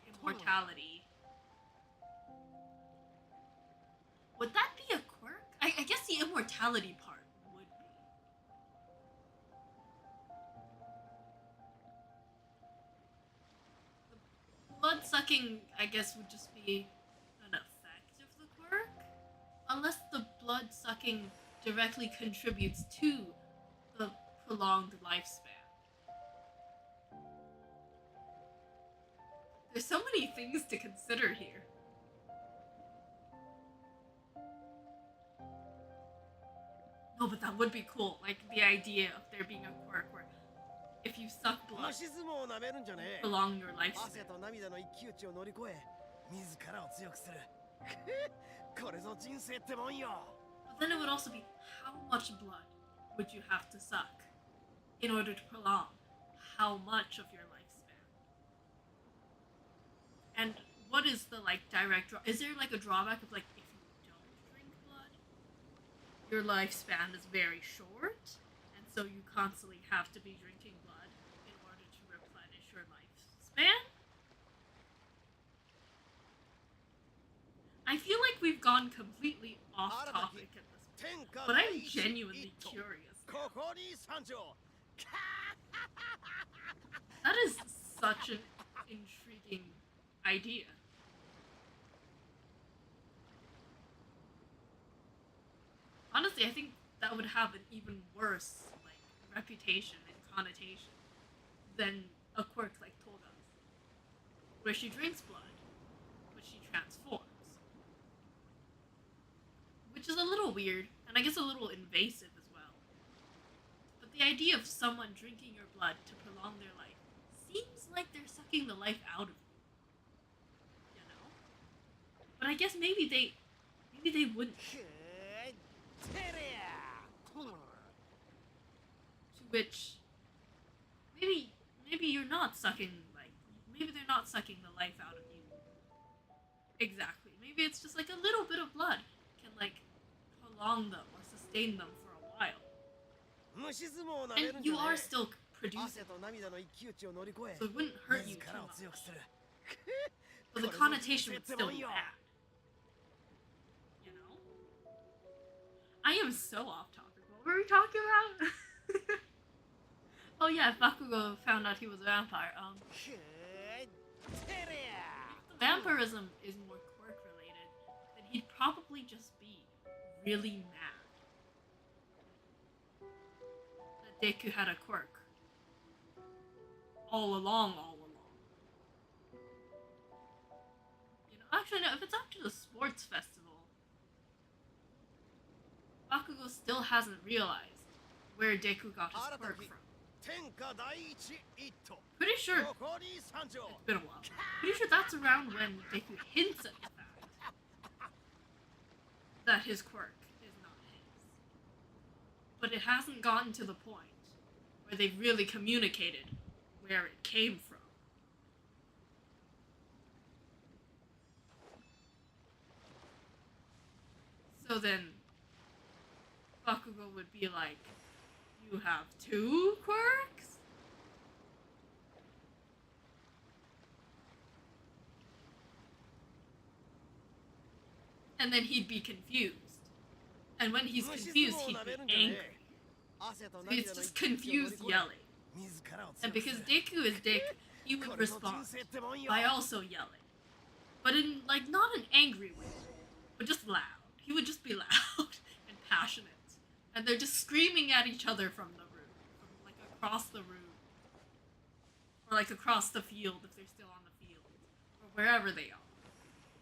B: immortality, would that be a quirk? I guess the immortality part would be. The blood sucking, I guess, would just be an effect of the quirk, unless the blood sucking directly contributes to the prolonged lifespan. There's so many things to consider here. No, but that would be cool. Like, the idea of there being a quirk where if you suck blood, you prolong your lifespan.
E: 汗と涙の一騎打ちを乗り越え、自らを強くする。これぞ人生ってもんよ。
B: But then it would also be, how much blood would you have to suck in order to prolong how much of your lifespan? And what is the, like, direct draw? Is there, like, a drawback of, like, if you don't drink blood, your lifespan is very short, and so you constantly have to be drinking blood in order to replenish your lifespan? I feel like we've gone completely off topic at this point, but I'm genuinely curious. That is such an intriguing idea. Honestly, I think that would have an even worse, like, reputation and connotation than a quirk like Toga's, where she drinks blood, but she transforms. Which is a little weird, and I guess a little invasive as well. But the idea of someone drinking your blood to prolong their life seems like they're sucking the life out of you. You know? But I guess maybe they wouldn't. To which maybe you're not sucking, like, maybe they're not sucking the life out of you. Exactly. Maybe it's just like a little bit of blood can, like, prolong them or sustain them for a while. And you are still producing, so it wouldn't hurt you too much. But the connotation would still be bad. You know? I am so off topic. What were we talking about? Oh yeah, if Bakugo found out he was a vampire. If vampirism is more quirk related, then he'd probably just be really mad. Deku had a quirk. All along. You know, actually, no, if it's after the sports festival, Bakugo still hasn't realized where Deku got his quirk from. Pretty sure it's been a while. Pretty sure that's around when Deku hints at the fact that his quirk is not his. But it hasn't gotten to the point where they've really communicated where it came from. So then Bakugo would be like, you have 2 quirks? And then he'd be confused. And when he's confused, he'd be angry. So it's just confused yelling. And because Deku is Dick, he would respond by also yelling. But in, like, not an angry way, but just loud. He would just be loud and passionate. And they're just screaming at each other from the room. From, like, across the room. Or, like, across the field if they're still on the field. Or wherever they are.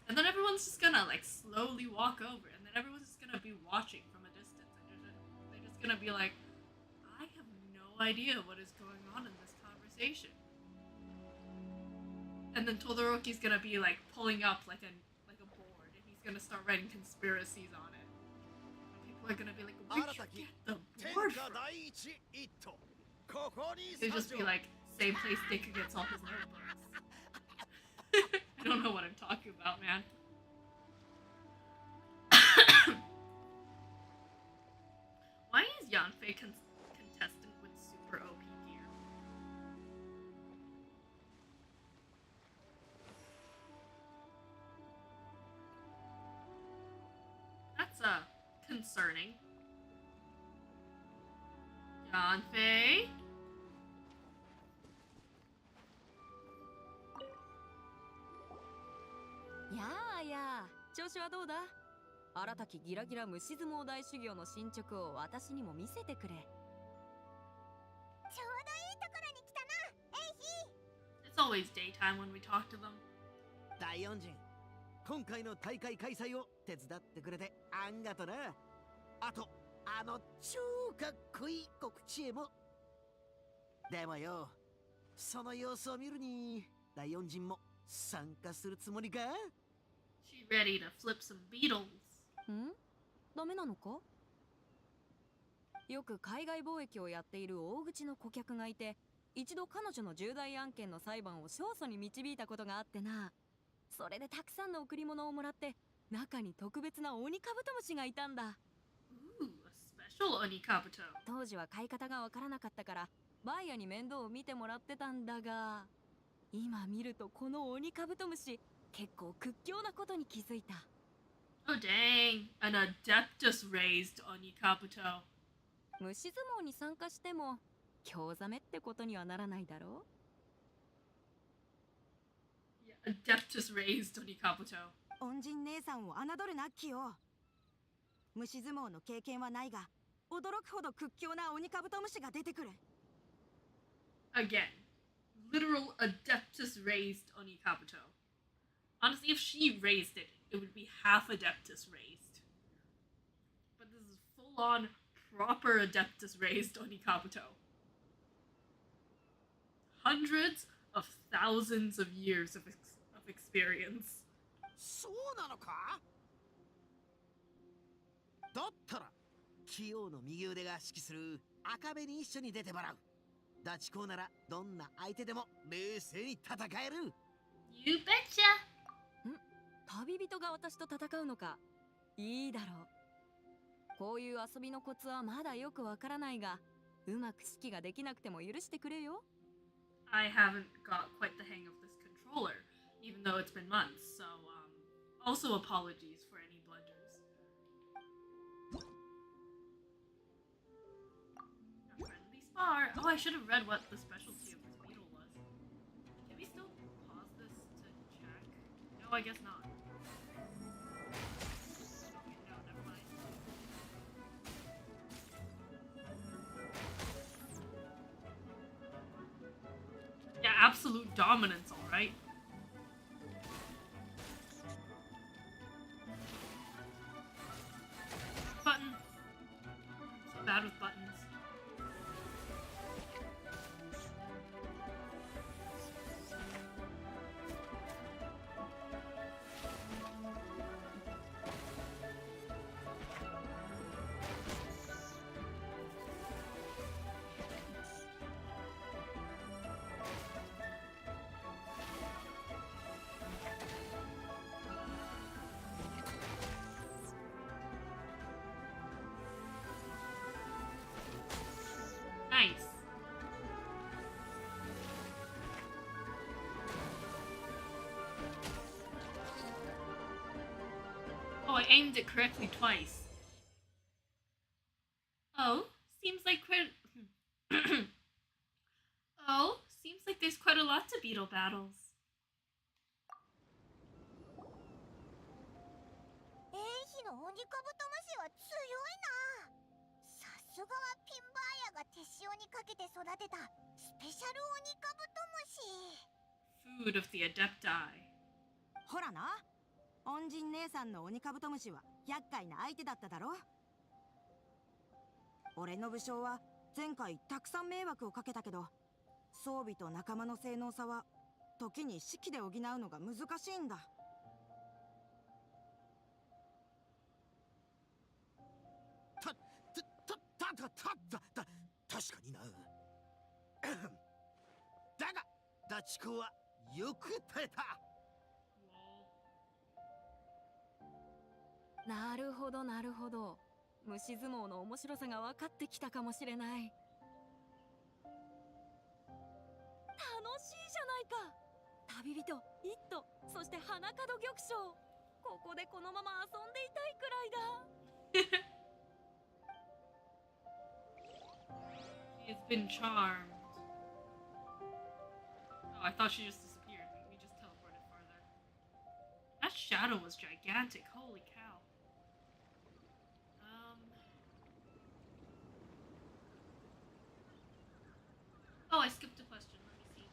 B: And then everyone's just gonna, like, slowly walk over. And then everyone's just gonna be watching from a distance. And they're just gonna be like, I have no idea what is going on in this conversation. And then Todoroki's gonna be, like, pulling up, like a board. And he's gonna start writing conspiracies on it. And people are gonna be like, where'd you get the board from? It'd just be like, same place Deku gets all his notebooks. I don't know what I'm talking about, man. Why is Yanfei contestant with super OP gear? That's concerning. Yanfei?
A: やあやあ、調子はどうだ？荒滝ギラギラ虫相撲大修行の進捗を私にも見せてくれ。ちょうどいい
D: ところに来たな、エイヒー。
B: It's always daytime when we talk to them.
E: 大恩人、今回の大会開催を手伝ってくれてあんがとな。あと、超かっこいい告知へも。でもよ、その様子を見るに、大恩人も参加するつもりか？
B: She ready to flip some beetles.
A: ん？ダメなのか？よく海外貿易をやっている大口の顧客がいて、一度彼女の重大案件の裁判を勝訴に導いたことがあってな。それでたくさんの贈り物をもらって、中に特別な鬼カブトムシがいたんだ。
B: Ooh, a special Oni Kabuto.
A: 当時は飼い方がわからなかったから、バイヤに面倒を見てもらってたんだが、今見るとこの鬼カブトムシ、結構屈強なことに気づいた。
B: Oh dang, an Adeptus raised Oni Kabuto.
A: 虫相撲に参加しても興ざめってことにはならないだろ
B: う？ Yeah, Adeptus raised Oni Kabuto.
F: 恩人姉さんを侮るなっきよ。虫相撲の経験はないが、驚くほど屈強な鬼カブトムシが出てくる。
B: Again, literal Adeptus raised Oni Kabuto. Honestly, if she raised it, it would be half Adeptus raised. But this is full-on proper Adeptus raised Oni Kabuto. Hundreds of thousands of years of experience.
E: そうなのか？だったら、器用の右腕が指揮する赤目に一緒に出てもらう。ダチ公ならどんな相手でも冷静に戦える。
B: You betcha!
A: 旅人が私と戦うのか。いいだろう。こういう遊びのコツはまだよくわからないが、うまく指揮ができなくても許してくれよ。
B: I haven't got quite the hang of this controller, even though it's been months, so, also apologies for any blunders. A friendly spar. Oh, I should have read what the specialty of this beetle was. Can we still pause this to check? No, I guess not. Okay, no, never mind. absolute dominance, alright? Button. So bad with buttons. Nice. Oh, I aimed it correctly twice. Oh, seems like oh, seems like there's quite a lot to Beetle battles.
D: エイヒの鬼カブトムシは強いな。さすがはピンバーヤが手塩にかけて育てたスペシャル鬼カブトムシ。
B: Food of the Adepti.
F: ほらな、恩人姉さんの鬼カブトムシは厄介な相手だっただろ。俺の武将は前回たくさん迷惑をかけたけど、装備と仲間の性能差は時に士気で補うのが難しいんだ。
E: 確かにな。だがダチ公はよく耐えた。
A: なるほどなるほど。虫相撲の面白さが分かってきたかもしれない。楽しいじゃないか。旅人、一斗、そして花門玉将。ここでこのまま遊んでいたいくらいだ。
B: She's been charmed. Oh, I thought she just disappeared. We just teleported farther. That shadow was gigantic. Holy cow. Oh, I skipped a question. Let me see.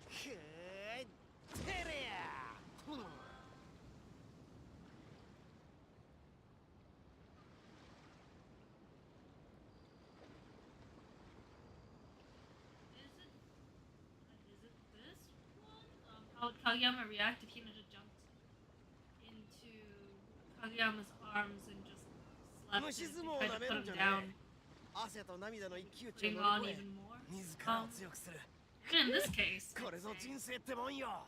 B: Is it this one? How would Kageyama react if Hinata jumped into Kageyama's arms and just slapped him and tried to put him down,
E: 汗と涙の一騎打ちを
B: putting
E: 乗
B: on
E: り越
B: even
E: え
B: more?
E: 自らを強くする。
B: And in this case,
E: これぞ
B: I'd say,
E: 人生ってもんよ。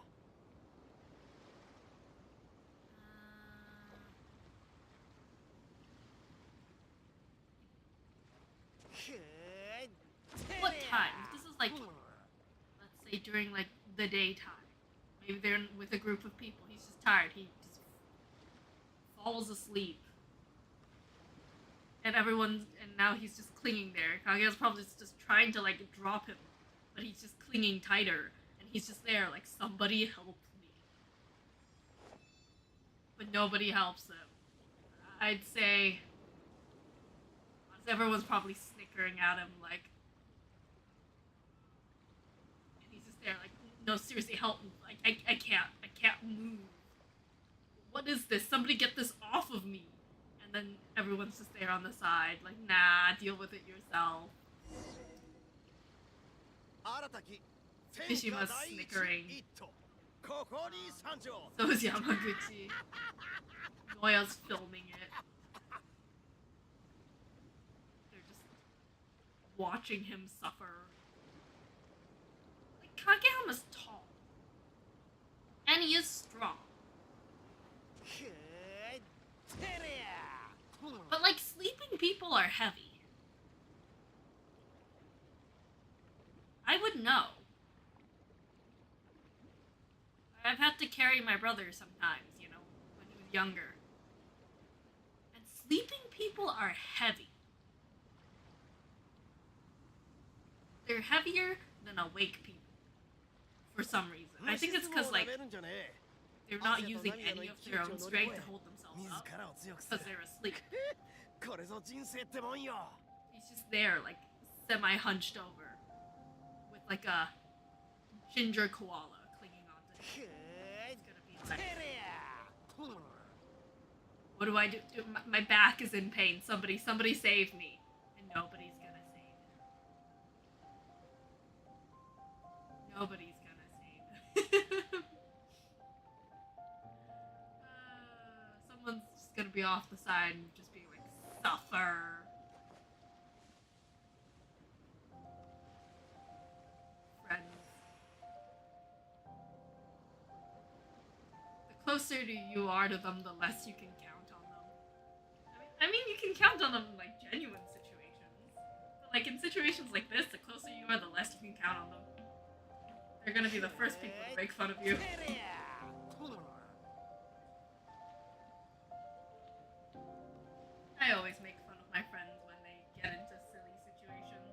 B: what time? If this is like, let's say during like the daytime. Maybe they're with a group of people. He's just tired. He just falls asleep. And now he's just clinging there. Kaguya's probably just trying to like drop him. But he's just clinging tighter. And he's just there like, somebody help me. But nobody helps him. I'd say everyone's probably snickering at him like, and he's just there like, no, seriously, help me. Like, I can't move. What is this? Somebody get this off of me. And then everyone's just there on the side like, nah, deal with it yourself.
E: Arataki,
B: Mishima's snickering.
E: ここに参上。
B: So is Yamaguchi. Noya's filming it. They're just watching him suffer. Like, Kageyama's tall. And he is strong. But, like, sleeping people are heavy. I would know. I've had to carry my brother sometimes, you know, when he was younger. And sleeping people are heavy. They're heavier than awake people. For some reason. I think it's because, like, they're not using any of their own strength to hold themselves up. Because they're asleep.
E: これぞ人生ってもんよ。
B: He's just there, like, semi-hunched over. With, like, a ginger koala clinging onto him. It's gonna be like, what do I do? My back is in pain. Somebody save me. And nobody's gonna save him. Nobody's gonna save him. Someone's just gonna be off the side and just be like, suffer. Friends. The closer you are to them, the less you can count on them. I mean, you can count on them in like genuine situations. But like in situations like this, the closer you are, the less you can count on them. They're gonna be the first people to make fun of you. I always make fun of my friends when they get into silly situations.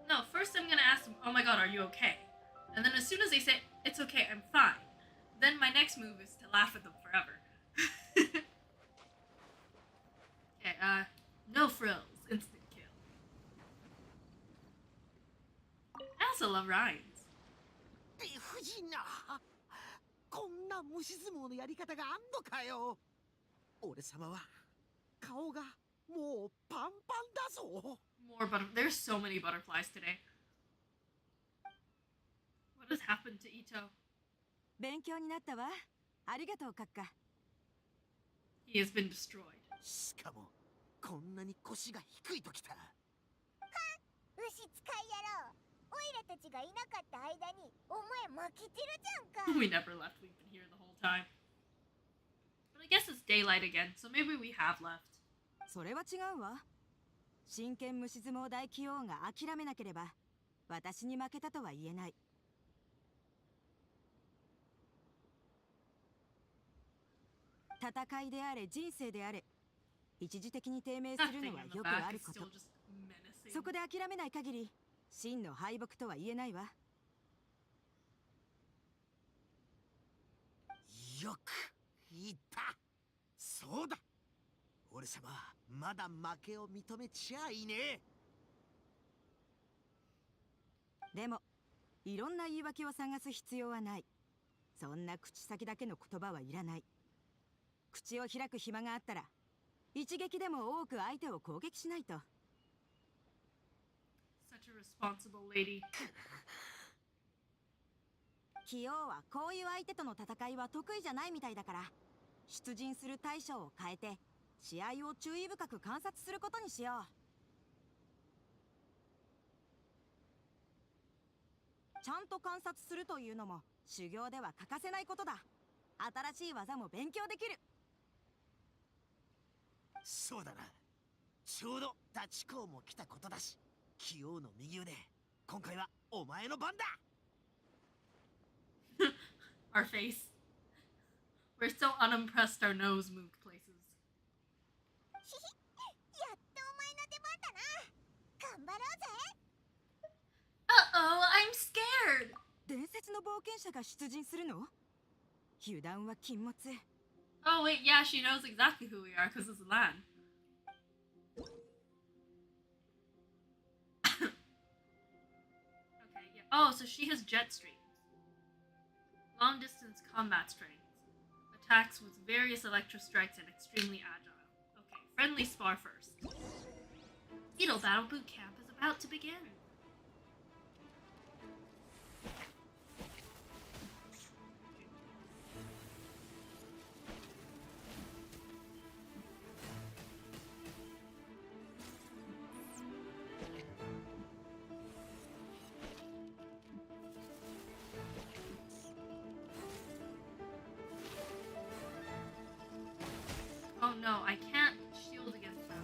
B: No, first I'm gonna ask them, oh my god, are you okay? And then as soon as they say, it's okay, I'm fine, then my next move is to laugh at them forever. Okay, no frills, instant kill. I also love Ryan's.
E: 不人な、こんな虫相撲のやり方があんのかよ。俺様は顔がもうパンパンだぞ。
B: There's so many butterflies today. What has happened to Ito?
F: 勉強になったわ。ありがとう、カッカ。
B: He has been destroyed.
E: しかもこんなに腰が低いときた。
D: 牛使い野郎。オイラたちがいなかった間にお前負けてるじゃんか。
B: We never left. We've been here the whole time. But I guess it's daylight again, so maybe we have left.
F: それは違うわ。真剣虫相撲大棋王が諦めなければ私に負けたとは言えない。戦いであれ人生であれ、一時的に低迷するのはよくあること。そこで諦めない限り真の敗北とは言えないわ。
E: よく言った。そうだ。俺様まだ負けを認めちゃいねえ。
F: でもいろんな言い訳を探す必要はない。そんな口先だけの言葉はいらない。口を開く暇があったら一撃でも多く相手を攻撃しないと。
B: Such a responsible lady.
F: キヨはこういう相手との戦いは得意じゃないみたいだから、出陣する対象を変えて試合を注意深く観察することにしよう。ちゃんと観察するというのも修行では欠かせないことだ。新しい技も勉強できる。
E: そうだな。ちょうどダチ公も来たことだし、キオの右腕、今回はお前の番だ。
B: Our face. We're so unimpressed our nose moved places.
D: やっとお前の出番だな。頑張ろうぜ。
B: Uh-oh, I'm scared!
F: 伝説の冒険者が出陣するの？油断は禁物。
B: Oh wait, yeah, she knows exactly who we are because it's Lan. Okay, yeah. Oh, so she has jet streams. Long distance combat strength. Attacks with various electro strikes and extremely agile. Okay, friendly spar first. Beetle Battle Boot Camp is about to begin. Oh no, I can't shield against them.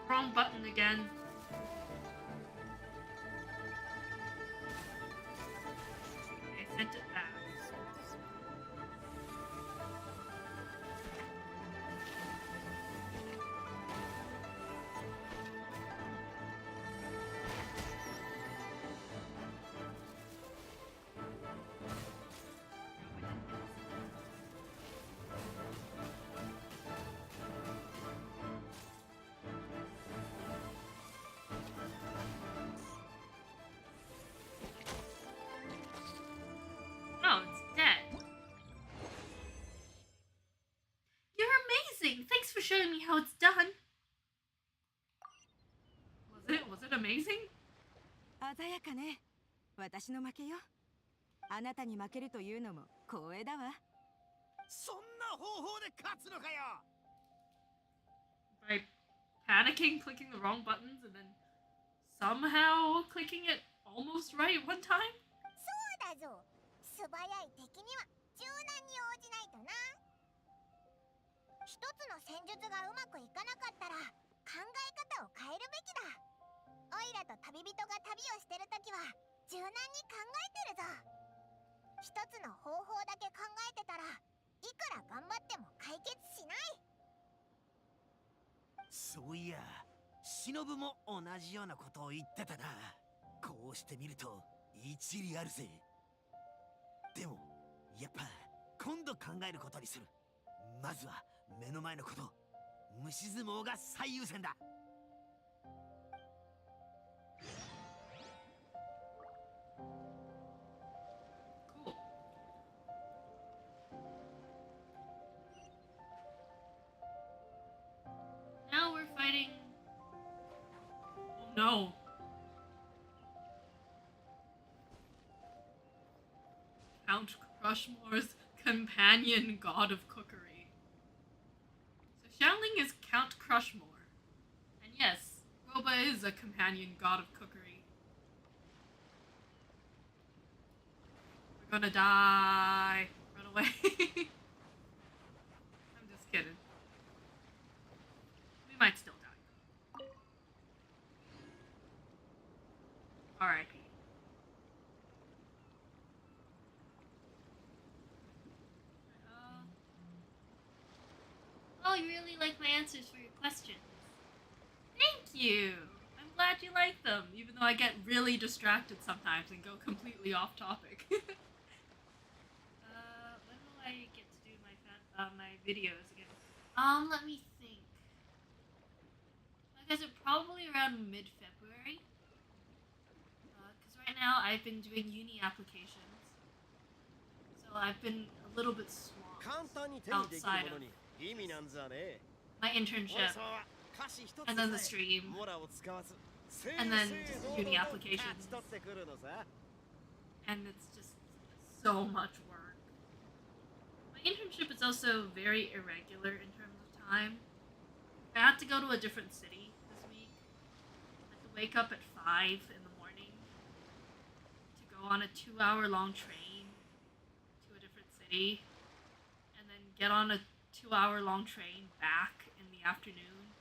B: Wrong button again. I sent it back. showing me how it's done. Was it amazing?
F: 鮮やかね。私の負けよ。あなたに負けるというのも光栄だわ。
E: そんな方法で勝つのかよ。
B: By panicking, clicking the wrong buttons, and then somehow clicking it almost right one time?
D: そうだぞ。素早い敵には柔軟に応じないとな。一つの戦術がうまくいかなかったら考え方を変えるべきだ。オイラと旅人が旅をしてるときは柔軟に考えてるぞ。一つの方法だけ考えてたらいくら頑張っても解決しない。
E: そういや、忍も同じようなことを言ってたな。こうしてみると一理あるぜ。でもやっぱ今度考えることにする。まずは目の前のこと、虫相撲が最優先だ。
B: Cool. Now we're fighting. Oh no. Count Crushmore's companion god of cookery. So Xiaoling is Count Crushmore. And yes, Roba is a companion god of cookery. We're gonna die. Run away. I'm just kidding. We might still die. R.I.P. Oh, you really like my answers for your questions. Thank you! I'm glad you like them, even though I get really distracted sometimes and go completely off topic. When will I get to do my videos again? Let me think. I guess it probably around mid-February. Because right now I've been doing uni applications. So I've been a little bit swamped outside of my internship, and then the stream, and then just uni applications, and it's just so much work. My internship is also very irregular in terms of time. I had to go to a different city this week. I had to wake up at 5 in the morning to go on a 2-hour-long train to a different city, and then get on a 2-hour-long train back in the afternoon.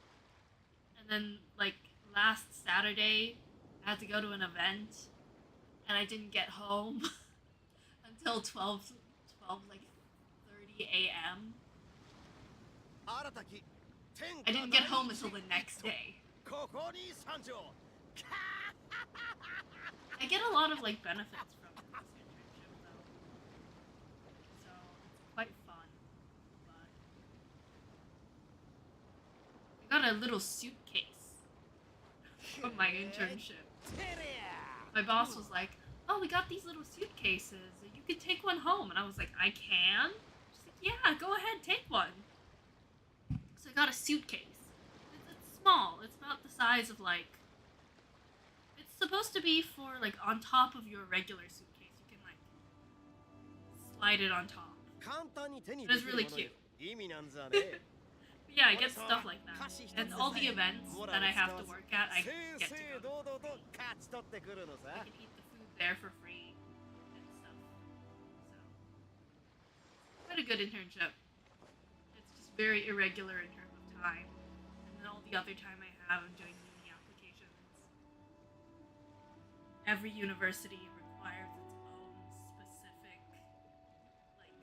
B: And then, like, last Saturday, I had to go to an event, and I didn't get home until 12 like 30 a.m. I didn't get home until the next day. I get a lot of, like, benefits from this internship, though. So, it's quite fun. I got a little suitcase from my internship. My boss was like, "Oh, we got these little suitcases. You could take one home." And I was like, "I can?" She's like, "Yeah, go ahead, take one." So I got a suitcase. It's small. It's about the size of, like... It's supposed to be for, like, on top of your regular suitcase. You can, like, slide it on top. It was really cute. Yeah, I get stuff like that. And all the events that I have to work at, I get to go to. I can eat the food there for free and stuff. So, quite a good internship. It's just very irregular in terms of time. And then all the other time I have, I'm doing uni applications. Every university requires its own specific, like,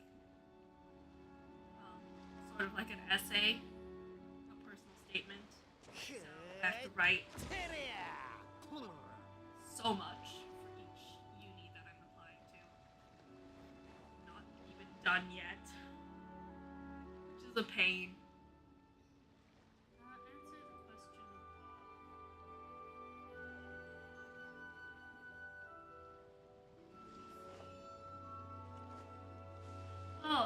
B: sort of like an essay. Statement. So I have to write so much for each uni that I'm applying to. Not even done yet. Which is a pain. Answer the question. Oh,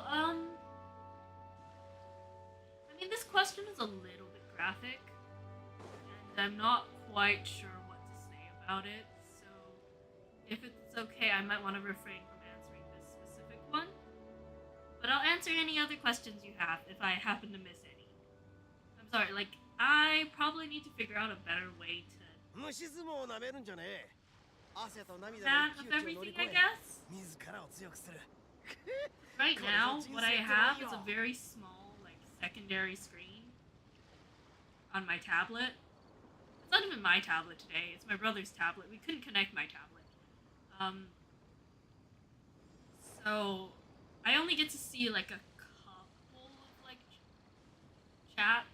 B: I mean, this question question is a little bit graphic, and I'm not quite sure what to say about it, so if it's okay, I might want to refrain from answering this specific one. But I'll answer any other questions you have if I happen to miss any. I'm sorry, like, I probably need to figure out a better way to fan of everything, I guess. Right now, what I have is a very small, like, secondary screen on my tablet. It's not even my tablet today, it's my brother's tablet. We couldn't connect my tablet. So I only get to see like a couple of like chats